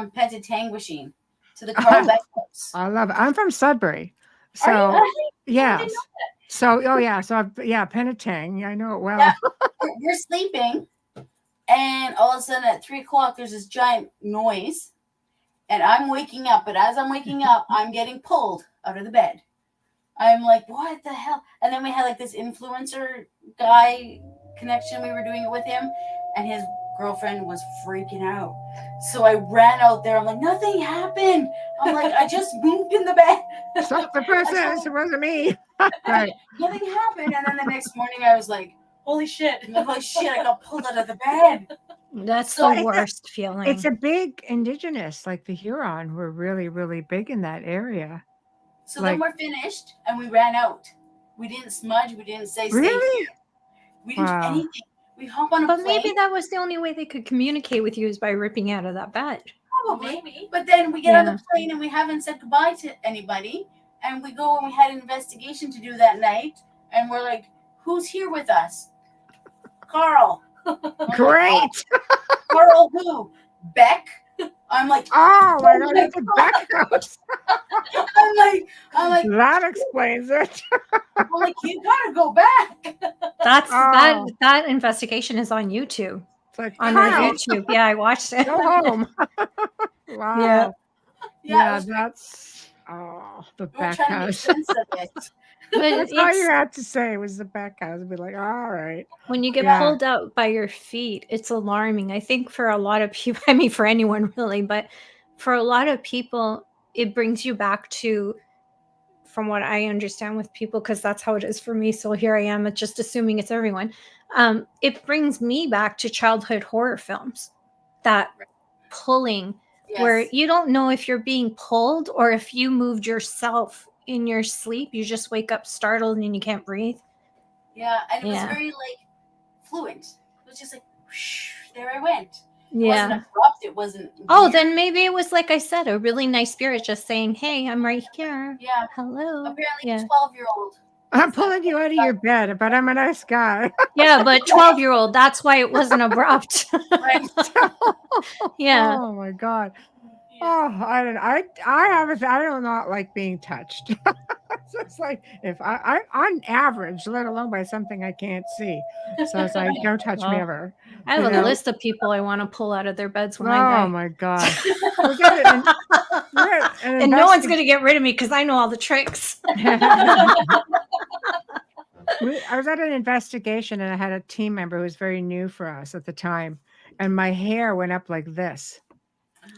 to Petatangwishing, to the Carl Beck house. I love it. I'm from Sudbury, Are you so really? I didn't yes. know So Penetang. I know it well. Yeah. We're sleeping, and all of a sudden at 3:00, there's this giant noise, and I'm waking up. But as I'm waking up, I'm getting pulled out of the bed. I'm like, what the hell? And then we had like this influencer guy connection. We were doing it with him, and his girlfriend was freaking out. So I ran out there. I'm like, nothing happened. I'm like, I just moved in the bed. Stop the presses. It wasn't me. Right. Nothing happened. And then the next morning, I was like, Holy shit. holy shit, I got pulled out of the bed. That's So the worst feeling. It's a big indigenous, like the Huron, were really, really big in that area. So then we're finished, and we ran out. We didn't smudge. We didn't say stay Really? here. We didn't do Wow. anything. We hop on a But plane. maybe that was the only way they could communicate with you is by ripping out of that bed. Probably. Maybe. But then we get on Yeah. the plane, and we haven't said goodbye to anybody. And we go, and we had an investigation to do that night. And we're like, who's here with us? Carl. I'm like, Great. Carl who? Beck? I'm like, Oh my God, it's a back house. I'm like, That explains it. you gotta go back. That's Oh. that investigation is on YouTube. It's like, On their Carl, YouTube. Yeah, I watched it. go home. Wow. Yeah. Yeah, it was- that's the we were back trying to make house. sense of it. But That's all you it's had to say was the back house. Be like, all right. when you get Yeah. pulled out by your feet, it's alarming. I think for a lot of people, I mean, for anyone really, but for a lot of people, it brings you back to, from what I understand with people, because that's how it is for me. So here I am, just assuming it's everyone. It brings me back to childhood horror films, that pulling, where Yes. you don't know if you're being pulled or if you moved yourself in your sleep. You just wake up startled and you can't breathe. Yeah, and it was Yeah. very like fluent. It was just like whoosh, there I went. It Yeah. wasn't abrupt. It wasn't. Oh, weird. then maybe it was, like I said, a really nice spirit just saying, hey, I'm right here. Yeah. Hello. Apparently, Yeah. 12-year-old. I'm pulling you out of your bed, but I'm a nice guy. Yeah, but 12-year-old, that's why it wasn't abrupt. Right. Yeah. Oh my God. Yeah. Oh, I don't not like being touched. So it's like if I on average, let alone by something I can't see. So it's like, don't touch me Well, ever. I have You a know? list of people I want to pull out of their beds when Oh I my God. We got an and no one's going to get rid of me because I know all the tricks. I was at an investigation and I had a team member who was very new for us at the time, and my hair went up like this.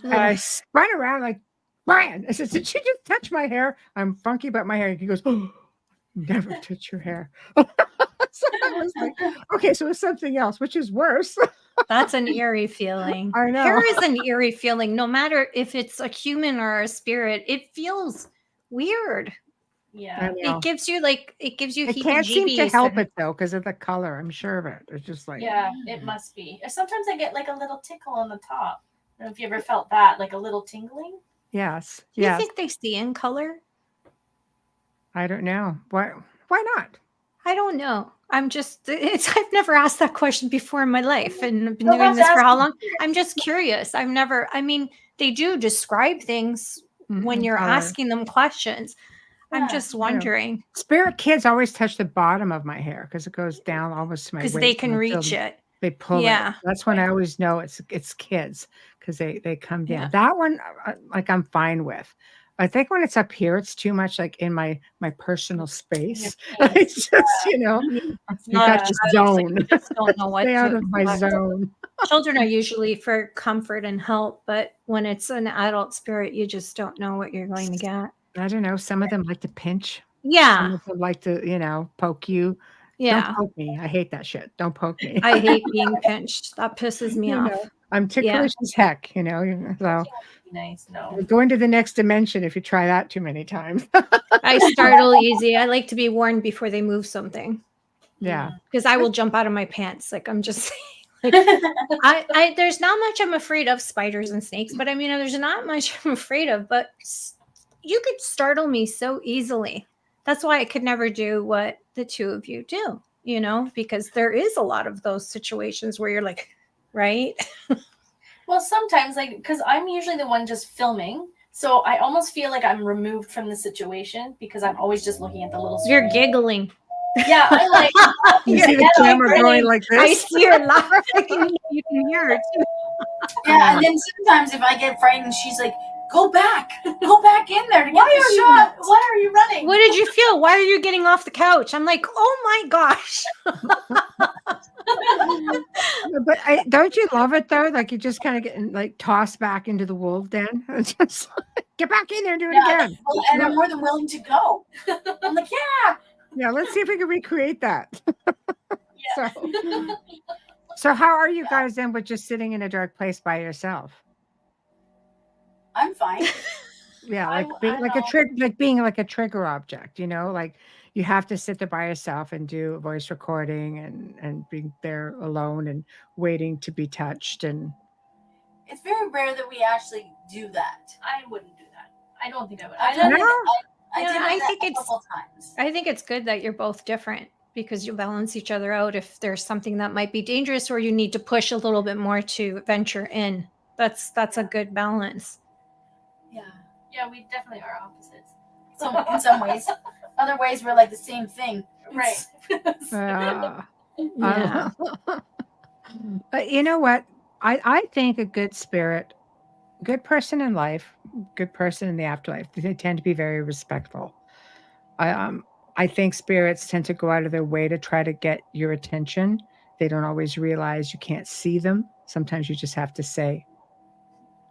And I spun around like, Brian, I said, did you just touch my hair? I'm funky about my hair. He goes, oh, never touch your hair. So I was like, okay, so it's something else, which is worse. That's an eerie feeling. I know. Hair is an eerie feeling. No matter if it's a human or a spirit, it feels weird. Yeah. It gives you It can't seem to heebie-jeebies help and- it though, because of the color. I'm sure of it. It's just like, Yeah, it must be. Sometimes I get like a little tickle on the top. I don't know if you ever felt that, like a little tingling. yes, Do you yes. think they see in color? I don't know. Why not? I don't know. I've never asked that question before in my life, and I've been Well, doing that's this for how asking long? I'm just curious. They do describe things when Mhm, you're color. asking them questions. I'm Yeah, just I know. wondering Spirit kids always touch the bottom of my hair because it goes down almost to my waist. because they can until reach it. They pull Yeah. it. That's when I always know it's kids because they come down. Yeah. That one, like I'm fine with. I think when it's up here, it's too much like in my personal space. It's just, you got Yeah. your zone. You just don't know what Stay out to of my expect. zone. Children are usually for comfort and help, but when it's an adult spirit, you just don't know what you're going to get. I don't know. Some of them like to pinch. Some Yeah. of them like to, poke you. Yeah. Don't poke me. I hate that shit. Don't poke me. I hate being pinched. That pisses me You off. know, I'm ticklish as heck, so Nice. No. you're going to the next dimension if you try that too many times. I startle easy. I like to be warned before they move something. Yeah. Because I will jump out of my pants. Like, I'm just saying. Like, there's not much I'm afraid of, spiders and snakes, but I mean, there's not much I'm afraid of, but you could startle me so easily. That's why I could never do what the two of you do, you know, because there is a lot of those situations where you're like, right? Well, sometimes, like, because I'm usually the one just filming, so I almost feel like I'm removed from the situation because I'm always just looking at the little screen. You're giggling. Yeah, I'm like, You see the camera going like I this? see her laughing. You can hear her too. Yeah, and then sometimes if I get frightened, she's like, "Go back in there to get why the are shot." you? Why are you running? What did you feel? Why are you getting off the couch? I'm like, oh my gosh. But don't you love it though? Like you just kind of get like tossed back into the wolf den. Just get back in there and do it again. Well, and I'm more than willing to go. I'm like, yeah. Yeah, let's see if we can recreate that. Yeah. So how are you guys then with just sitting in a dark place by yourself? I'm fine. Yeah, I- like being I like a know. trick, like being like a trigger object, you know, like you have to sit there by yourself and do a voice recording and being there alone and waiting to be touched. And It's very rare that we actually do that. I wouldn't do that. I don't think I would. I've I done don't. No. it. I Yeah, did I it think a it's- couple times. I think it's good that you're both different because you balance each other out. If there's something that might be dangerous or you need to push a little bit more to venture in, that's a good balance. Yeah. Yeah, we definitely are opposites. So in some ways, other ways we're like the same thing. Right. yeah. Yeah. But you know what? I think a good spirit, good person in life, good person in the afterlife, they tend to be very respectful. I think spirits tend to go out of their way to try to get your attention. They don't always realize you can't see them. Sometimes you just have to say,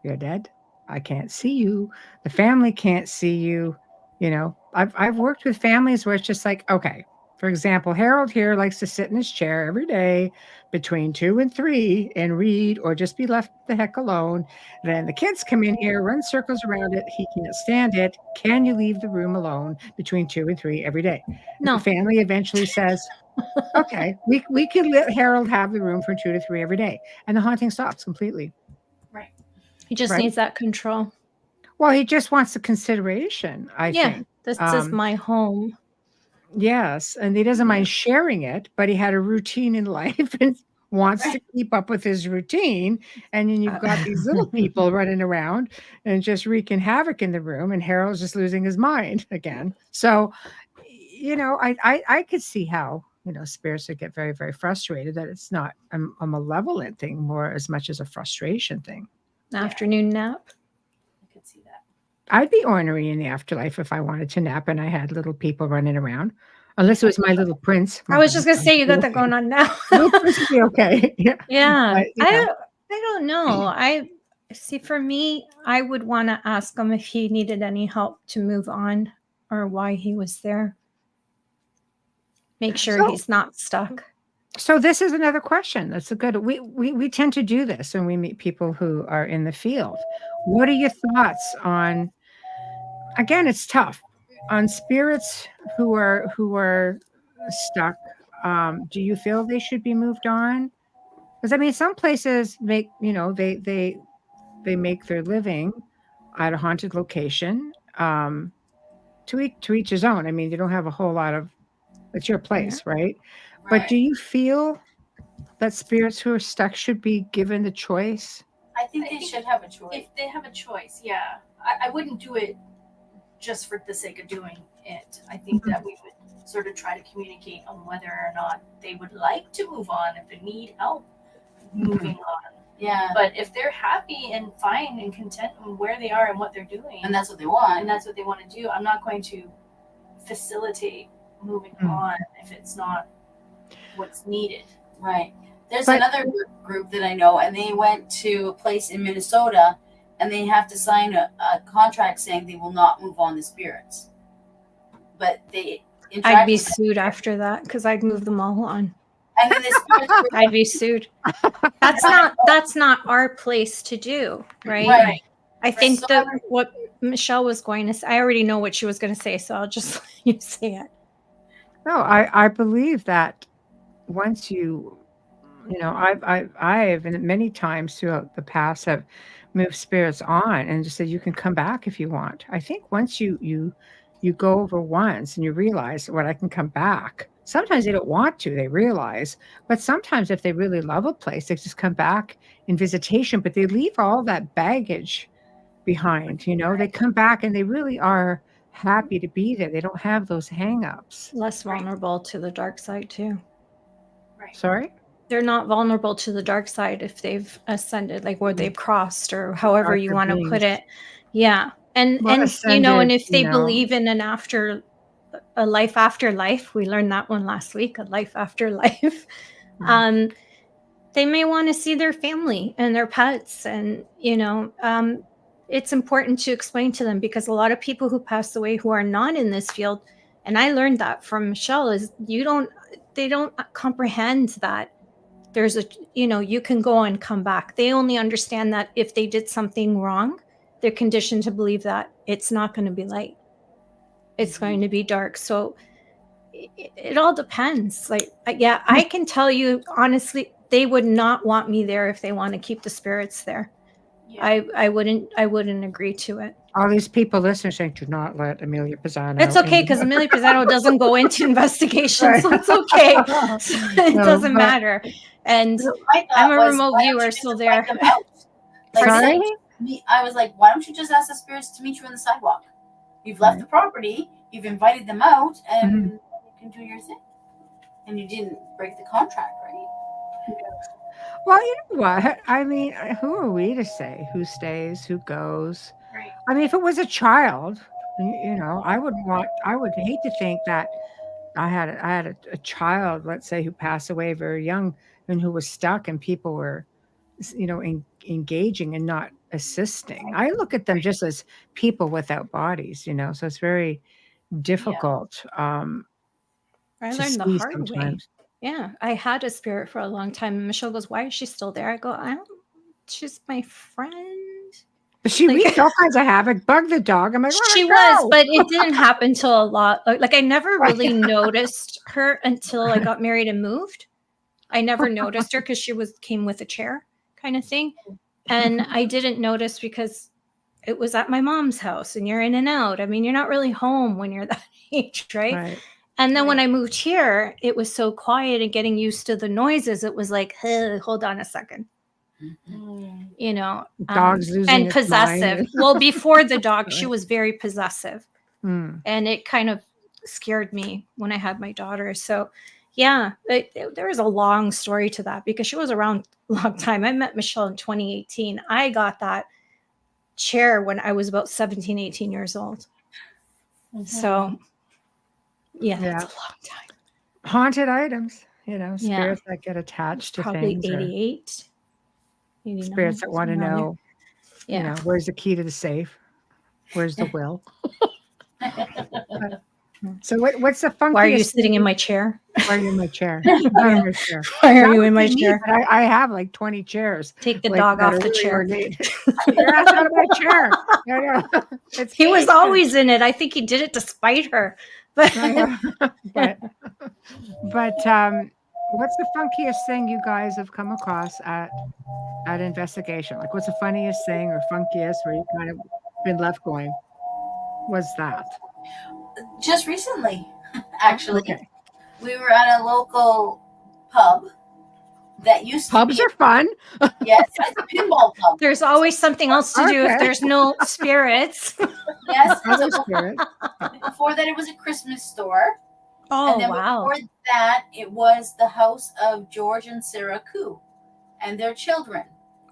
"You're dead. I can't see you. The family can't see you." You know, I've worked with families where it's just like, okay, for example, Harold here likes to sit in his chair every day between 2 and 3 and read or just be left the heck alone. Then the kids come in here, run circles around it. He can't stand it. Can you leave the room alone between 2 and 3 every day? And No. the family eventually says, okay, we can let Harold have the room from 2 to 3 every day. And the haunting stops completely. Right. He just Right. needs that control. Well, he just wants the consideration, I think. This is my home. Yes, and he doesn't mind sharing it, but he had a routine in life and wants to keep up with his routine. And then you've got these little people running around and just wreaking havoc in the room, and Harold's just losing his mind again. So, you know, I could see how, you know, spirits would get very, very frustrated that it's not a malevolent thing more as much as a frustration thing. Afternoon nap. I could see that. I'd be ornery in the afterlife if I wanted to nap and I had little people running around. Unless it was my little prince. I was just gonna say you got that going on now. Little prince would be okay. Yeah. Yeah. But, you know. I don't know. I see, for me, I would want to ask him if he needed any help to move on or why he was there. Make sure So- he's not stuck. So this is another question. That's a good. We tend to do this when we meet people who are in the field. What are your thoughts on? Again, it's tough on spirits who are stuck. Do you feel they should be moved on? Because I mean, some places make they make their living at a haunted location. To each his own. I mean, you don't have a whole lot of. It's your place, right? But do you feel that spirits who are stuck should be given the choice? I think they should have a choice. If they have a choice, yeah. I wouldn't do it just for the sake of doing it. I think that we would sort of try to communicate on whether or not they would like to move on, if they need help moving on. Yeah. But if they're happy and fine and content with where they are and what they're doing, And that's what they want. and that's what they want to do, I'm not going to facilitate moving on if it's not what's needed. Right. There's But- another group that I know, and they went to a place in Minnesota, and they have to sign a contract saying they will not move on the spirits. But they interact I'd be with them, sued after that because I'd move them all on. and then the spirits were I'd be sued. That's not our place to do, right? Right. I think So- that what Michelle was going to say, I already know what she was going to say, so I'll just let you say it. No, I believe that once you know, I've and many times throughout the past have moved spirits on and just said you can come back if you want. I think once you go over once and you realize what I can come back. Sometimes they don't want to, they realize, but sometimes if they really love a place, they just come back in visitation, but they leave all that baggage behind, you know. They come back and they really are happy to be there. They don't have those hang-ups. Less vulnerable to the dark side too. Right. Sorry? They're not vulnerable to the dark side if they've ascended, like where they've crossed, or however you want to put it. Yeah. And Well, you know, and ascended, if they you know. believe in a life after life, we learned that one last week, a life after life. They may want to see their family and their pets, and you know, it's important to explain to them, because a lot of people who pass away who are not in this field, and I learned that from Michelle, is they don't comprehend that there's you can go and come back. They only understand that if they did something wrong, they're conditioned to believe that it's not going to be light. It's going to be dark. So it all depends. Like, yeah, I can tell you honestly, they would not want me there if they want to keep the spirits there. Yeah. I wouldn't agree to it. All these people listening saying, do not let Amelia Pisano. It's okay, because Amelia Pisano doesn't go into investigation, right. So it's okay. It doesn't matter. And I'm a remote viewer, so there. Sorry? I was like, why don't you just ask the spirits to meet you on the sidewalk? You've left the property, you've invited them out, and you can do your thing. And you didn't break the contract, right? Well, you know what? I mean, who are we to say who stays, who goes? Right. I mean, if it was a child, you know, I would hate to think that I had a child, let's say, who passed away very young and who was stuck, and people were, you know, engaging and not assisting. I look at them just as people without bodies, you know, so it's very difficult. I learned the hard way. Yeah, I had a spirit for a long time. And Michelle goes, "Why is she still there?" I go, she's my friend. But she wreaked all kinds of havoc, bugged the dog. I'm like, she was, but it didn't happen till a lot. Like I never really noticed her until I got married and moved. I never noticed her because she came with a chair kind of thing. And I didn't notice because it was at my mom's house and you're in and out. I mean, you're not really home when you're that age, right? And then when I moved here, it was so quiet, and getting used to the noises, it was like, hey, hold on a second. You know, dogs losing and possessive. Mind. Well, before the dog, she was very possessive. And it kind of scared me when I had my daughter. So yeah, there was a long story to that, because she was around a long time. I met Michelle in 2018. I got that chair when I was about 17, 18 years old. So yeah, that's a long time. Haunted items, you know, spirits that get attached to probably things. 88. 89, spirits that want to know, you know, where's the key to the safe? Where's the will? So what's the funkiest? Why are you sitting in my chair? Why are you in my chair? Why are you in my chair? I have like 20 chairs. Take the dog off the chair. You're out of my chair. No. He was always in it. I think he did it to spite her. But what's the funkiest thing you guys have come across at investigation? Like, what's the funniest thing or funkiest where you kind of been left going, what's that? Just recently, actually. Okay. We were at a local pub that used to Pubs are fun. Yes, it's a pinball pub. There's always something else to do if there's no spirits. Yes. So spirits. Before that, it was a Christmas store. Oh, and then wow. Before that, it was the house of George and Sarah Koo and their children.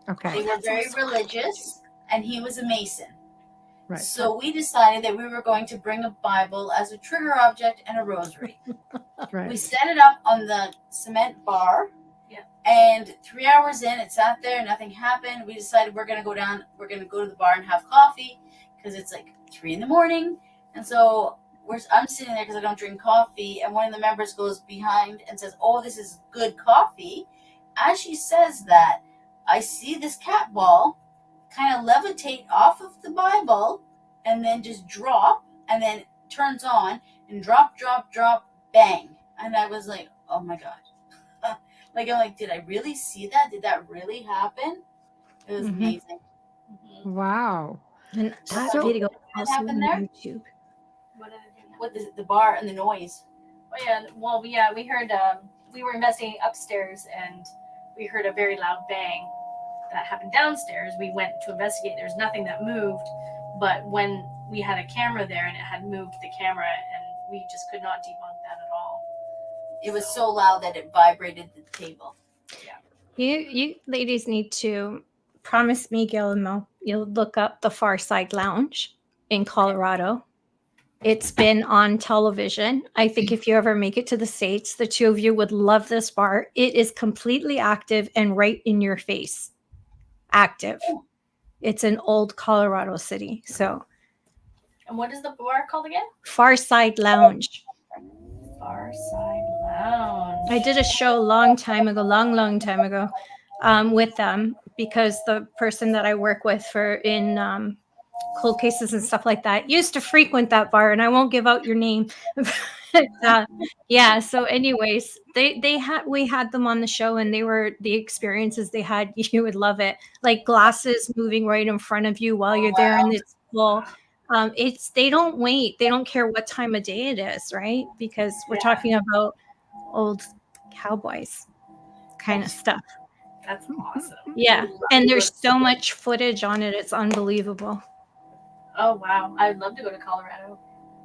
Okay. They were very religious, and he was a Mason. Right. So we decided that we were going to bring a Bible as a trigger object and a rosary. Right. We set it up on the cement bar. Yeah. And 3 hours in, it sat there, nothing happened. We decided we're going to go to the bar and have coffee, because it's like 3 a.m. And so I'm sitting there because I don't drink coffee. And one of the members goes behind and says, "Oh, this is good coffee." As she says that, I see this cat ball kind of levitate off of the Bible and then just drop, and then turns on and drop, bang. And I was like, oh my God. Like, I'm like, did I really see that? Did that really happen? It was Mhm. amazing. Wow. And that So- video What also happened on there? YouTube. What did it do now? With the bar and the noise. Oh yeah, well we heard we were investigating upstairs and we heard a very loud bang that happened downstairs. We went to investigate. There's nothing that moved, but when we had a camera there and it had moved the camera, and we just could not debunk that at all. It was so loud that it vibrated the table. You ladies need to promise me, Gail and Mel, you'll look up the Far Side Lounge in Colorado. It's been on television. I think if you ever make it to the States, the two of you would love this bar. It is completely active and right in your face. Active. It's in old Colorado City. So And what is the bar called again? Far Side Lounge. Far Side Lounge. I did a show long time ago with them because the person that I work with for in cold cases and stuff like that used to frequent that bar, and I won't give out your name. But, yeah. So, anyways, we had them on the show, and they were the experiences they had. You would love it, like glasses moving right in front of you while you're there in this pool. They don't wait. They don't care what time of day it is, right? Because we're talking about old cowboys kind of stuff. That's awesome. Yeah, and there's so much footage on it. It's unbelievable. Oh wow, I'd love to go to Colorado.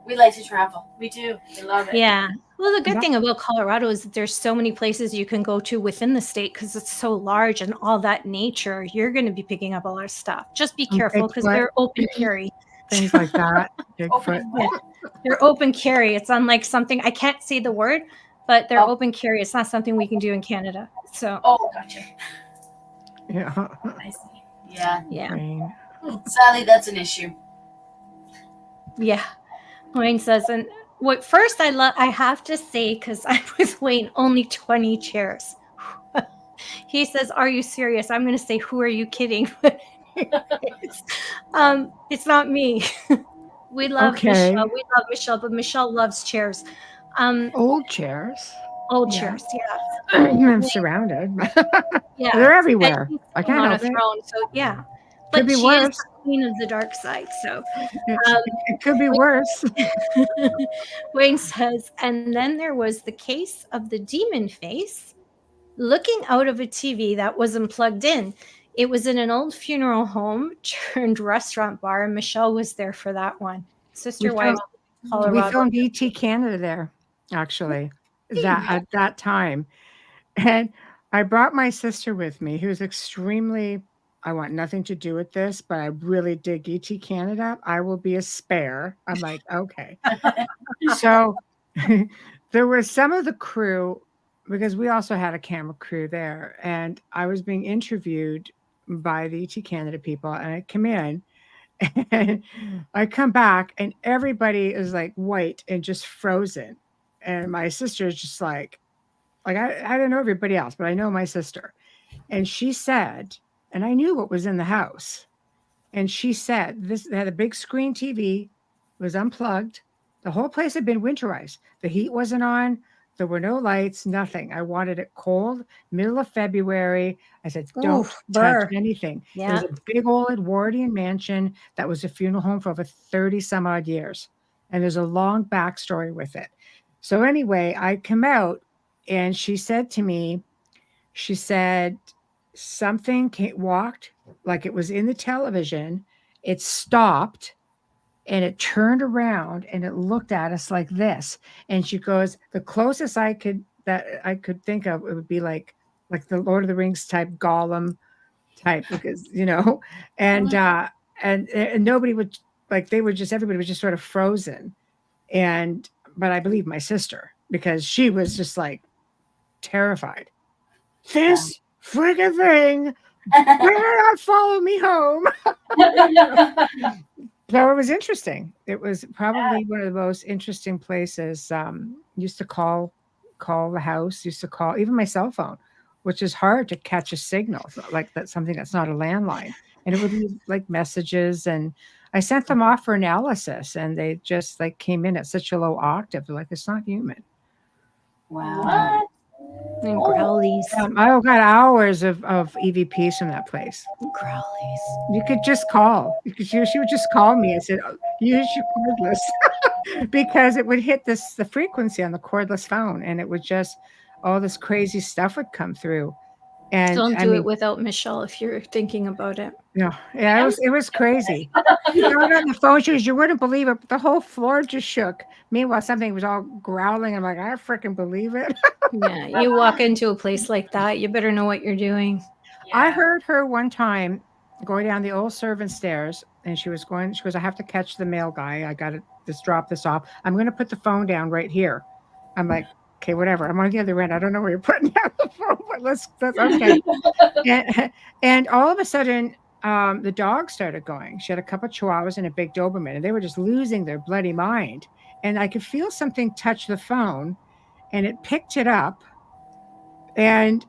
We like to travel. We do. We love it. Yeah. Well, the good Yeah. thing about Colorado is that there's so many places you can go to within the state because it's so large and all that nature. You're going to be picking up a lot of stuff. Just be careful because Bigfoot. they're open carry. Things like that. Bigfoot. They're open carry. It's unlike something I can't say the word, but they're Oh. open carry. It's not something we can do in Canada. So Oh, gotcha. Yeah. I see. Yeah. yeah, Rain. Sadly, that's an issue. yeah. Wayne says, and what first I have to say because I'm with Wayne, only 20 chairs. He says, "Are you serious?" I'm going to say, "Who are you kidding?" It's not me. We love Okay. Michelle. We love Michelle, but Michelle loves chairs. Old chairs. Old Yeah. chairs, yeah. I'm surrounded. Yeah. They're everywhere. And I he's can't on a help it. throne, so yeah. Could But be she worse. is the queen of the dark side. So It could be worse. Wayne says, and then there was the case of the demon face looking out of a TV that wasn't plugged in. It was in an old funeral home turned restaurant bar, and Michelle was there for that one. Sister We Wives, Colorado. We filmed ET Canada there, actually, at that time. And I brought my sister with me, who's extremely, I want nothing to do with this, but I really dig ET Canada. I will be a spare. I'm like, okay. So there was some of the crew, because we also had a camera crew there, and I was being interviewed by the ET Canada people, and I come in and I come back and everybody is like white and just frozen. And my sister is just like I don't know everybody else, but I know my sister. And she said, and I knew what was in the house. And she said, this they had a big screen TV, it was unplugged. The whole place had been winterized. The heat wasn't on. There were no lights, nothing. I wanted it cold, middle of February. I said, don't Oof, touch burr. anything. Yeah. It was a big old Edwardian mansion that was a funeral home for over 30 some odd years. And there's a long backstory with it. So anyway, I come out and she said to me, she said, something walked like it was in the television. It stopped and it turned around and it looked at us like this. And she goes, the closest I could think of, it would be like the Lord of the Rings type Gollum type, because and nobody would, like, everybody was just sort of frozen. But I believe my sister, because she was just like terrified. This friggin' thing better not follow me home. So it was interesting. It was probably one of the most interesting places. Used to call the house, used to call even my cell phone, which is hard to catch a signal. Like that's something that's not a landline. And it would be like messages, and I sent them off for analysis, and they just like came in at such a low octave. They're like, it's not human. Wow. And growlies. I got hours of EVPs from that place. Growlies. You could just call. She would just call me and said, use your cordless, because it would hit the frequency on the cordless phone, and it would just all this crazy stuff would come through. And Don't do it without Michelle if you're thinking about it. Yeah, it was crazy. You got on the phone, she goes, you wouldn't believe it, but the whole floor just shook. Meanwhile, something was all growling. I'm like, I freaking believe it. Yeah, you walk into a place like that, you better know what you're doing. Yeah. I heard her one time going down the old servant stairs, and she goes, I have to catch the mail guy. I got to just drop this off. I'm going to put the phone down right here. I'm like, okay, whatever. I'm on the other end. I don't know where you're putting down the phone, but that's okay. and all of a sudden, the dog started going. She had a couple of Chihuahuas and a big Doberman, and they were just losing their bloody mind. And I could feel something touch the phone, and it picked it up. And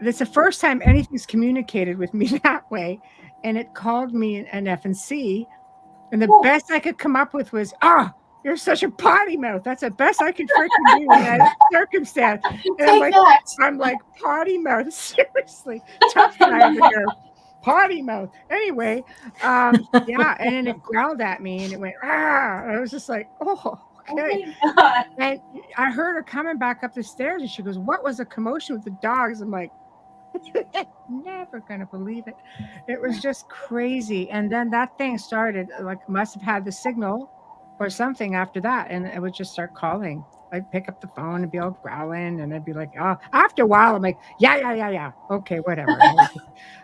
it's the first time anything's communicated with me that way. And it called me an F&C. And the best I could come up with was, you're such a potty mouth. That's the best I could freaking do in that circumstance. And I'm like, potty mouth? Seriously. Tough guy over here. Potty mouth. Anyway, yeah. And then it growled at me and it went, I was just like, okay. Oh, and I heard her coming back up the stairs and she goes, what was the commotion with the dogs? I'm like, never gonna believe it. It was just crazy. And then that thing started, like, must have had the signal or something after that, and it would just start calling. I'd pick up the phone and be all growling, and I'd be like, after a while I'm like, yeah, okay, whatever.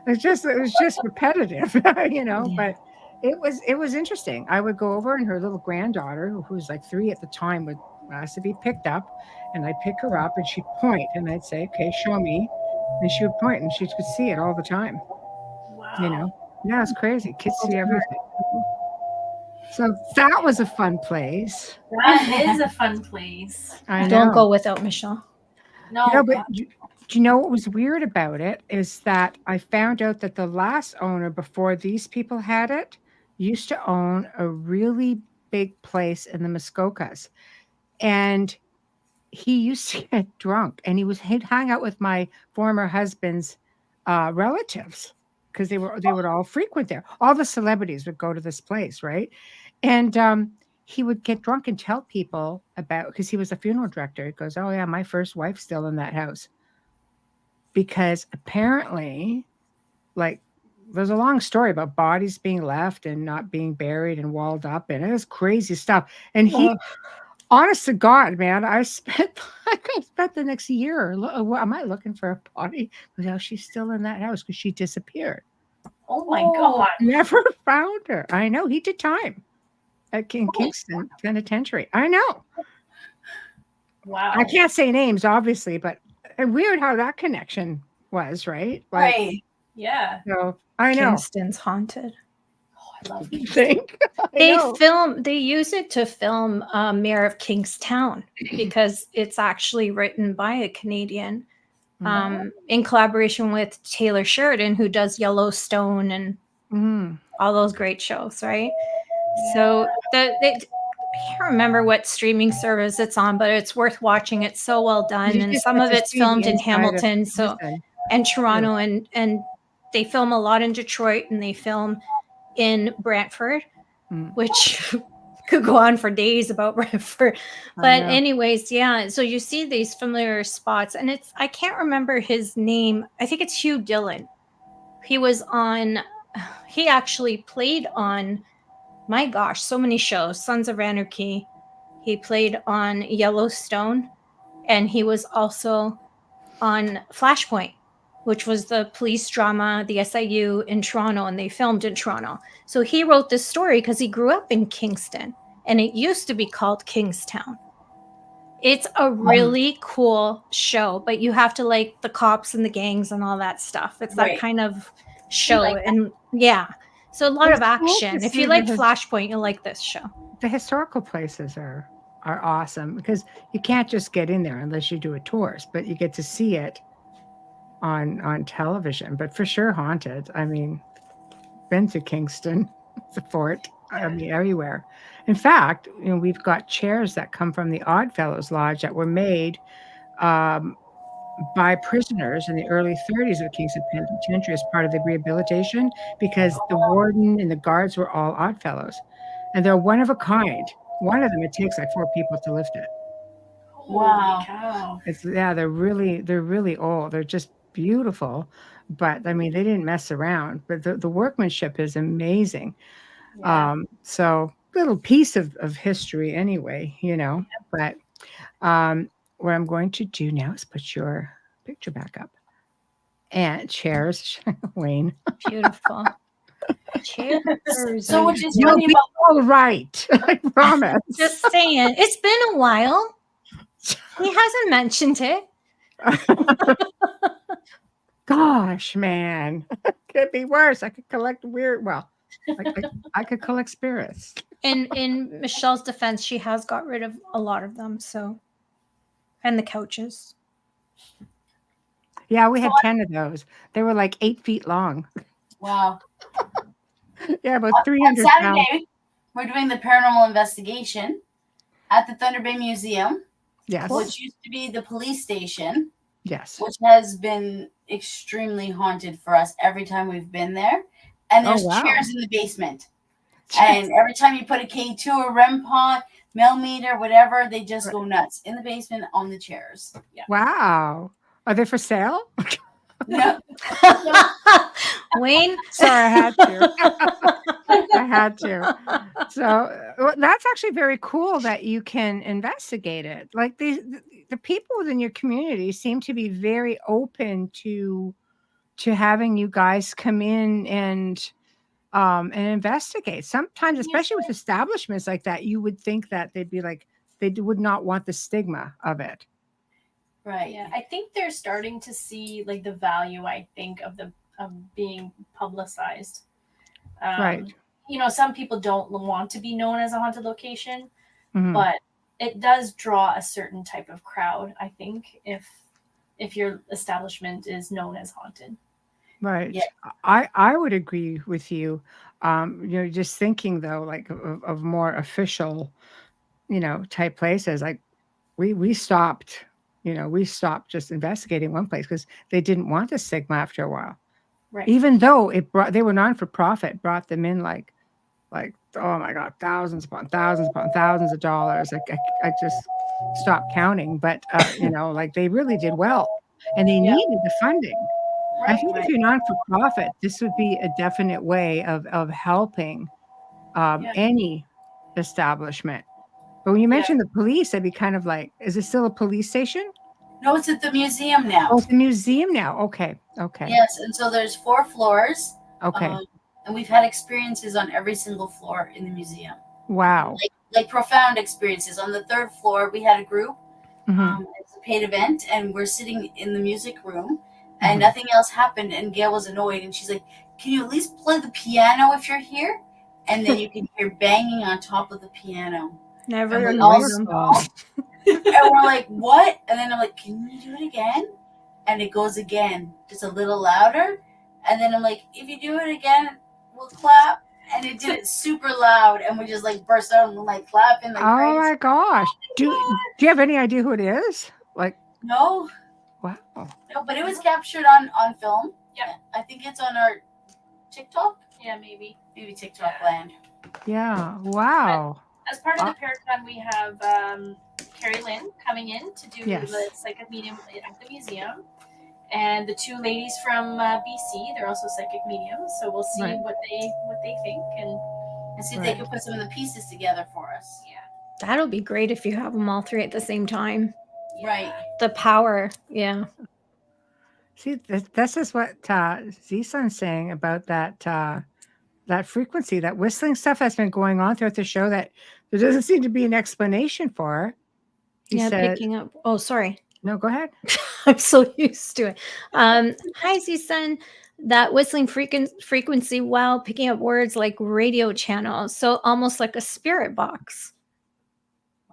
It was just repetitive, Yeah. But it was interesting. I would go over, and her little granddaughter, who was like 3 at the time, would ask to be picked up, and I'd pick her up and she'd point, and I'd say, okay, show me. And she would point, and she could see it all the time. wow. Yeah, it's crazy. Kids see everything. So that was a fun place. That is a fun place. I know. Don't go without Michelle. No, But do you know what was weird about it is that I found out that the last owner before these people had it used to own a really big place in the Muskokas. And he used to get drunk, and he'd hang out with my former husband's relatives because they would all frequent there. All the celebrities would go to this place, right? And he would get drunk and tell people about, because he was a funeral director. He goes, oh yeah, my first wife's still in that house. Because apparently, like, there's a long story about bodies being left and not being buried and walled up, and it was crazy stuff. And honest to God, man, I spent the next year. Am I looking for a body? Well, she's still in that house because she disappeared. oh my God. Never found her. I know. He did time at Kingston Penitentiary. I know. Wow. I can't say names, obviously, but weird how that connection was, right? Like, Right. Yeah. So I know. Kingston's haunted. I love You you. think? I know. They use it to film Mayor of Kingstown because it's actually written by a Canadian in collaboration with Taylor Sheridan, who does Yellowstone and all those great shows, right? So I can't remember what streaming service it's on, but it's worth watching. It's so well done, and some of it's filmed in Hamilton, and Toronto, and they film a lot in Detroit, and they film in Brantford, which could go on for days about Brantford. But anyways, yeah. So you see these familiar spots, and I can't remember his name. I think it's Hugh Dillon. He actually played on, my gosh, so many shows. Sons of Anarchy. He played on Yellowstone, and he was also on Flashpoint, which was the police drama, the SIU in Toronto, and they filmed in Toronto. So he wrote this story because he grew up in Kingston, and it used to be called Kingstown. It's a really cool show, but you have to like the cops and the gangs and all that stuff. It's that kind of show. And yeah, so a lot of action. If you like Flashpoint, you'll like this show. The historical places are awesome because you can't just get in there unless you do a tours, but you get to see it on television. But for sure haunted. I mean, been to Kingston, the fort, I mean, everywhere. In fact, we've got chairs that come from the Oddfellows Lodge that were made by prisoners in the early 30s of Kingston Penitentiary as part of the rehabilitation because the warden and the guards were all odd fellows. And they're one of a kind. One of them, it takes like 4 people to lift it. Wow. Holy cow. They're really old. They're just beautiful. But I mean, they didn't mess around. But the workmanship is amazing. Yeah. So little piece of history anyway, But what I'm going to do now is put your picture back up. And chairs, Wayne. Beautiful. Cheers. So which is You'll funny be about all right. I promise. Just saying. It's been a while. He hasn't mentioned it. Gosh, man. Could be worse. I could collect I could collect spirits. In Michelle's defense, she has got rid of a lot of them, so and the couches. Yeah, we had 10 of those. They were like 8 feet long. wow. Yeah, about On 300 pounds. Saturday, we're doing the paranormal investigation at the Thunder Bay Museum, Yes. which used to be the police station, Yes. which has been extremely haunted for us every time we've been there. And there's wow. chairs in the basement. And every time you put a K2 or REM pod, millimeter, whatever, they just go nuts in the basement on the chairs. Yeah. Wow. Are they for sale? No. Wayne, Sorry, I had to. I had to. So that's actually very cool that you can investigate it. Like the people within your community seem to be very open to having you guys come in and investigate. Sometimes, especially with establishments like that, you would think that they'd be like they would not want the stigma of it. Right. Yeah, I think they're starting to see like the value. I think of being publicized. Right. Some people don't want to be known as a haunted location, Mhm. but it does draw a certain type of crowd. I think if your establishment is known as haunted. Right. Yeah. I would agree with you. Just thinking though, like of more official, type places. Like we stopped. We stopped just investigating one place because they didn't want the stigma after a while. Right. Even though they were non for profit, brought them in like oh my God, thousands upon thousands of dollars. Like I just stopped counting, but like they really did well, and they needed the funding. I think if you're non for profit, this would be a definite way of helping any establishment. But when you mentioned the police, I'd be kind of like, is it still a police station? No, it's at the museum now. Oh, it's a museum now. Okay. Yes, and so there's 4 floors. Okay. And we've had experiences on every single floor in the museum. Wow. Like profound experiences. On the 3rd floor, we had a group. Mm-hmm. It's a paid event, and we're sitting in the music room, and nothing else happened. And Gail was annoyed, and she's like, "Can you at least play the piano if you're here?" And then you can hear banging on top of the piano. never And we annoy all them. stopped. And we're like, "What?" And then I'm like, "Can you do it again?" And it goes again, just a little louder. And then I'm like, "If you do it again, we'll clap." And it did it super loud, and we just like burst out and like clapping like Oh crazy. my gosh. Do you have any idea who it is? Like, No, wow. but it was captured on film. Yeah. I think it's on our TikTok. Yeah, maybe. Maybe TikTok land. Yeah. Wow. As part of the Paracon, we have Carrie Lynn coming in to do the psychic medium at the museum. And the 2 ladies from BC, they're also psychic mediums. So we'll see what they think and see if they can put some of the pieces together for us. Yeah. That'll be great if you have them all 3 at the same time. Right. The power. Yeah. See, this is what Zisan's saying about that frequency, that whistling stuff that's been going on throughout the show that there doesn't seem to be an explanation for. He said, picking up. Oh, sorry. No, go ahead. I'm so used to it. Hi, Zisan. That whistling frequency while picking up words like radio channels. So almost like a spirit box.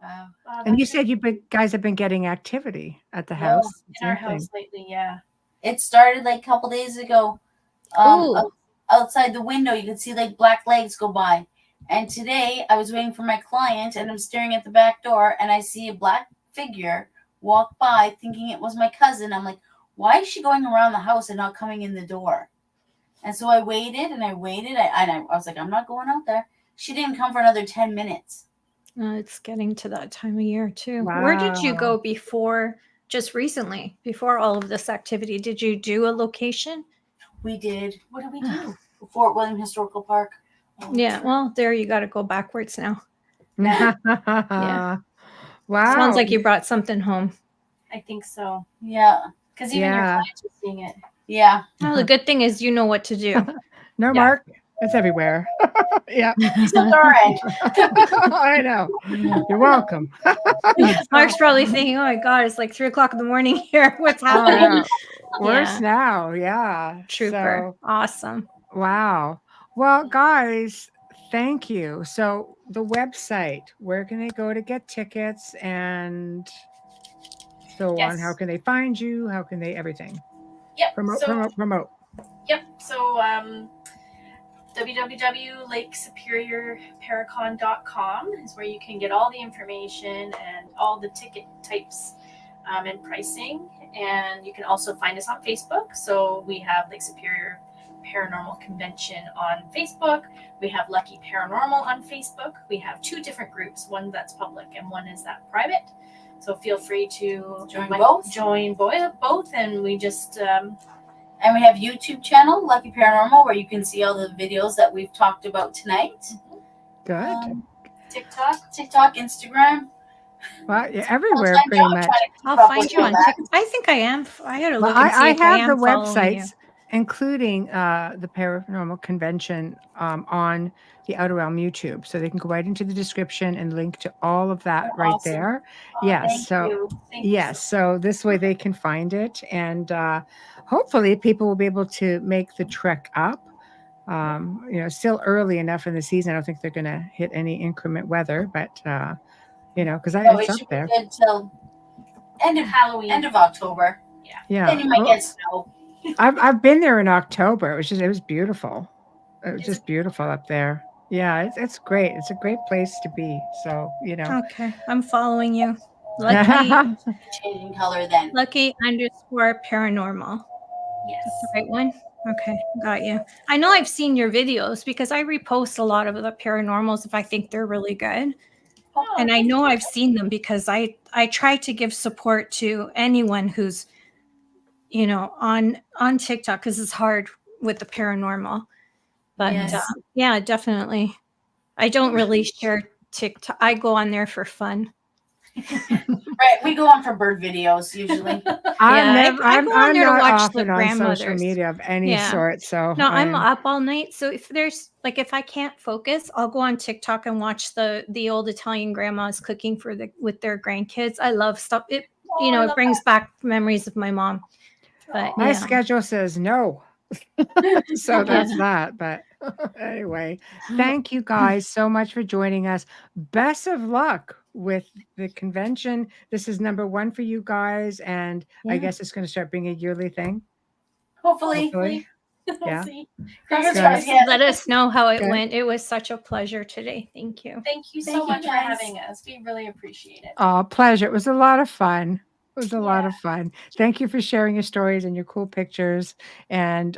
Wow. And you said guys have been getting activity at the house. In our house lately, yeah. It started like a couple days ago. Outside the window, you could see like black legs go by. And today I was waiting for my client, and I'm staring at the back door, and I see a black figure walk by thinking it was my cousin. I'm like, why is she going around the house and not coming in the door? And so I waited and I waited. I was like, I'm not going out there. She didn't come for another 10 minutes. It's getting to that time of year too. Wow. Where did you go before, just recently, before all of this activity? Did you do a location? We did. What did we do? Fort William Historical Park. Yeah, well, there you got to go backwards now. Yeah. Wow. Sounds like you brought something home. I think so. Yeah. Because even your clients are seeing it. Yeah. Well, the good thing is you know what to do. No, Mark, it's everywhere. Yeah. Except our end. I know. You're welcome. Mark's probably thinking, oh my God, it's like 3:00 in the morning here. What's happening? Worse now. Yeah. Trooper. So, awesome. Wow. Well, guys, thank you. So the website, where can they go to get tickets and so on? How can they find you? How can they everything? Yep. Promote. Yep. So www.lakesuperiorparacon.com is where you can get all the information and all the ticket types and pricing. And you can also find us on Facebook. So we have Lake Superior Paranormal Convention on Facebook. We have Lucky Paranormal on Facebook. We have 2 different groups, one that's public and one is that private. So feel free to join both, and we just and we have YouTube channel Lucky Paranormal where you can see all the videos that we've talked about tonight. Good. TikTok, Instagram. Well, yeah, everywhere pretty much. I'll find you on TikTok. I think I am. I gotta look and see I if I have am the following websites, including the Paranormal Convention on the Outer Realm YouTube. So they can go right into the description and link to all of that right there. Yes. So so this way they can find it. And hopefully people will be able to make the trek up. Still early enough in the season. I don't think they're going to hit any inclement weather, but because it's up there. Good till end of Halloween, end of October. Yeah. Then you might get snow. I've been there in October. It was beautiful. It was just beautiful up there. Yeah, it's great. It's a great place to be. So Okay, I'm following you. Lucky changing color then. Lucky_paranormal. Yes. That's the right one. Okay, got you. I know I've seen your videos because I repost a lot of the paranormals if I think they're really good. And I know I've seen them because I try to give support to anyone who's on TikTok because it's hard with the paranormal. But yeah, definitely. I don't really share TikTok. I go on there for fun. Right, we go on for bird videos usually. I go on there to watch the on social media of any sort. So no, I'm up all night. So if if I can't focus, I'll go on TikTok and watch the old Italian grandmas cooking with their grandkids. I love stuff. It it brings back memories of my mom. But my schedule says no. So that's that. But anyway, thank you guys so much for joining us. Best of luck with the convention. This is number 1 for you guys, and I guess it's going to start being a yearly thing. Hopefully. Yeah. Let us know how it went. It was such a pleasure today. Thank you. Thank you so much for having us. We really appreciate it. Oh, pleasure. It was a lot of fun. It was a lot of fun. Thank you for sharing your stories and your cool pictures. And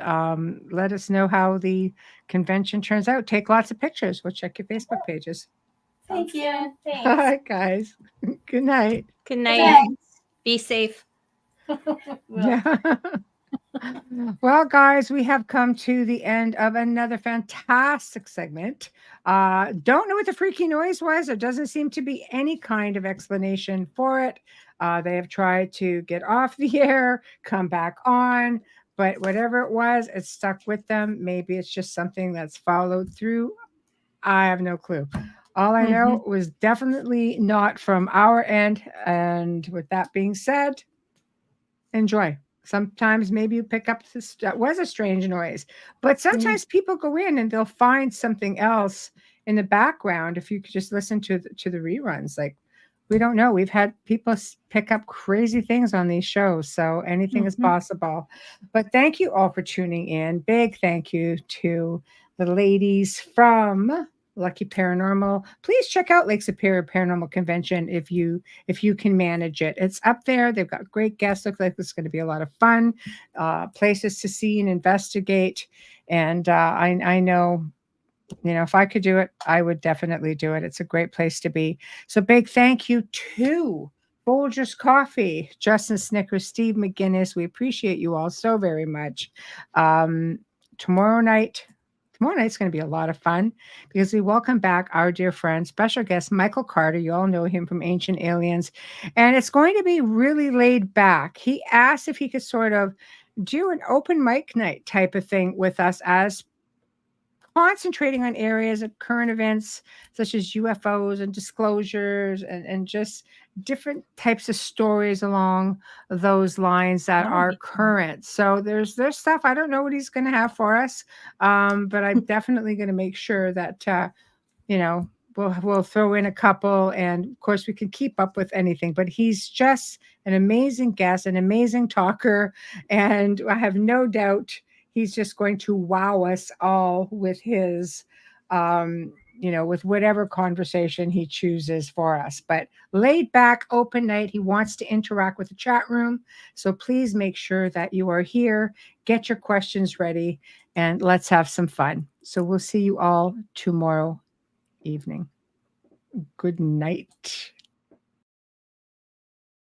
let us know how the convention turns out. Take lots of pictures. We'll check your Facebook pages. Thank you. Thanks. All right, guys. Good night. Good night. Be safe. Yeah. Well, guys, we have come to the end of another fantastic segment. Don't know what the freaky noise was. There doesn't seem to be any kind of explanation for it. They have tried to get off the air, come back on, but whatever it was, it stuck with them. Maybe it's just something that's followed through. I have no clue. All I know was definitely not from our end. And with that being said, enjoy. Sometimes maybe you pick up this, that was a strange noise, but sometimes people go in and they'll find something else in the background. If you could just listen to the reruns, like, we don't know. We've had people pick up crazy things on these shows. So anything is possible. But thank you all for tuning in. Big thank you to the ladies from Lucky Paranormal. Please check out Lake Superior Paranormal Convention if you can manage it. It's up there. They've got great guests. Looks like it's going to be a lot of fun, places to see and investigate. And I know, if I could do it, I would definitely do it. It's a great place to be. So big thank you to Folgers Coffee, Justin Snickers, Steve McGinnis. We appreciate you all so very much. Tomorrow night's going to be a lot of fun because we welcome back our dear friend, special guest, Michael Carter. You all know him from Ancient Aliens. And it's going to be really laid back. He asked if he could sort of do an open mic night type of thing with us, as concentrating on areas of current events such as UFOs and disclosures and just different types of stories along those lines that are current. So there's stuff. I don't know what he's going to have for us, but I'm definitely going to make sure that we'll throw in a couple, and of course we can keep up with anything. But he's just an amazing guest, an amazing talker, and I have no doubt he's just going to wow us all with his, with whatever conversation he chooses for us. But laid back, open night. He wants to interact with the chat room. So please make sure that you are here, get your questions ready, and let's have some fun. So we'll see you all tomorrow evening. Good night.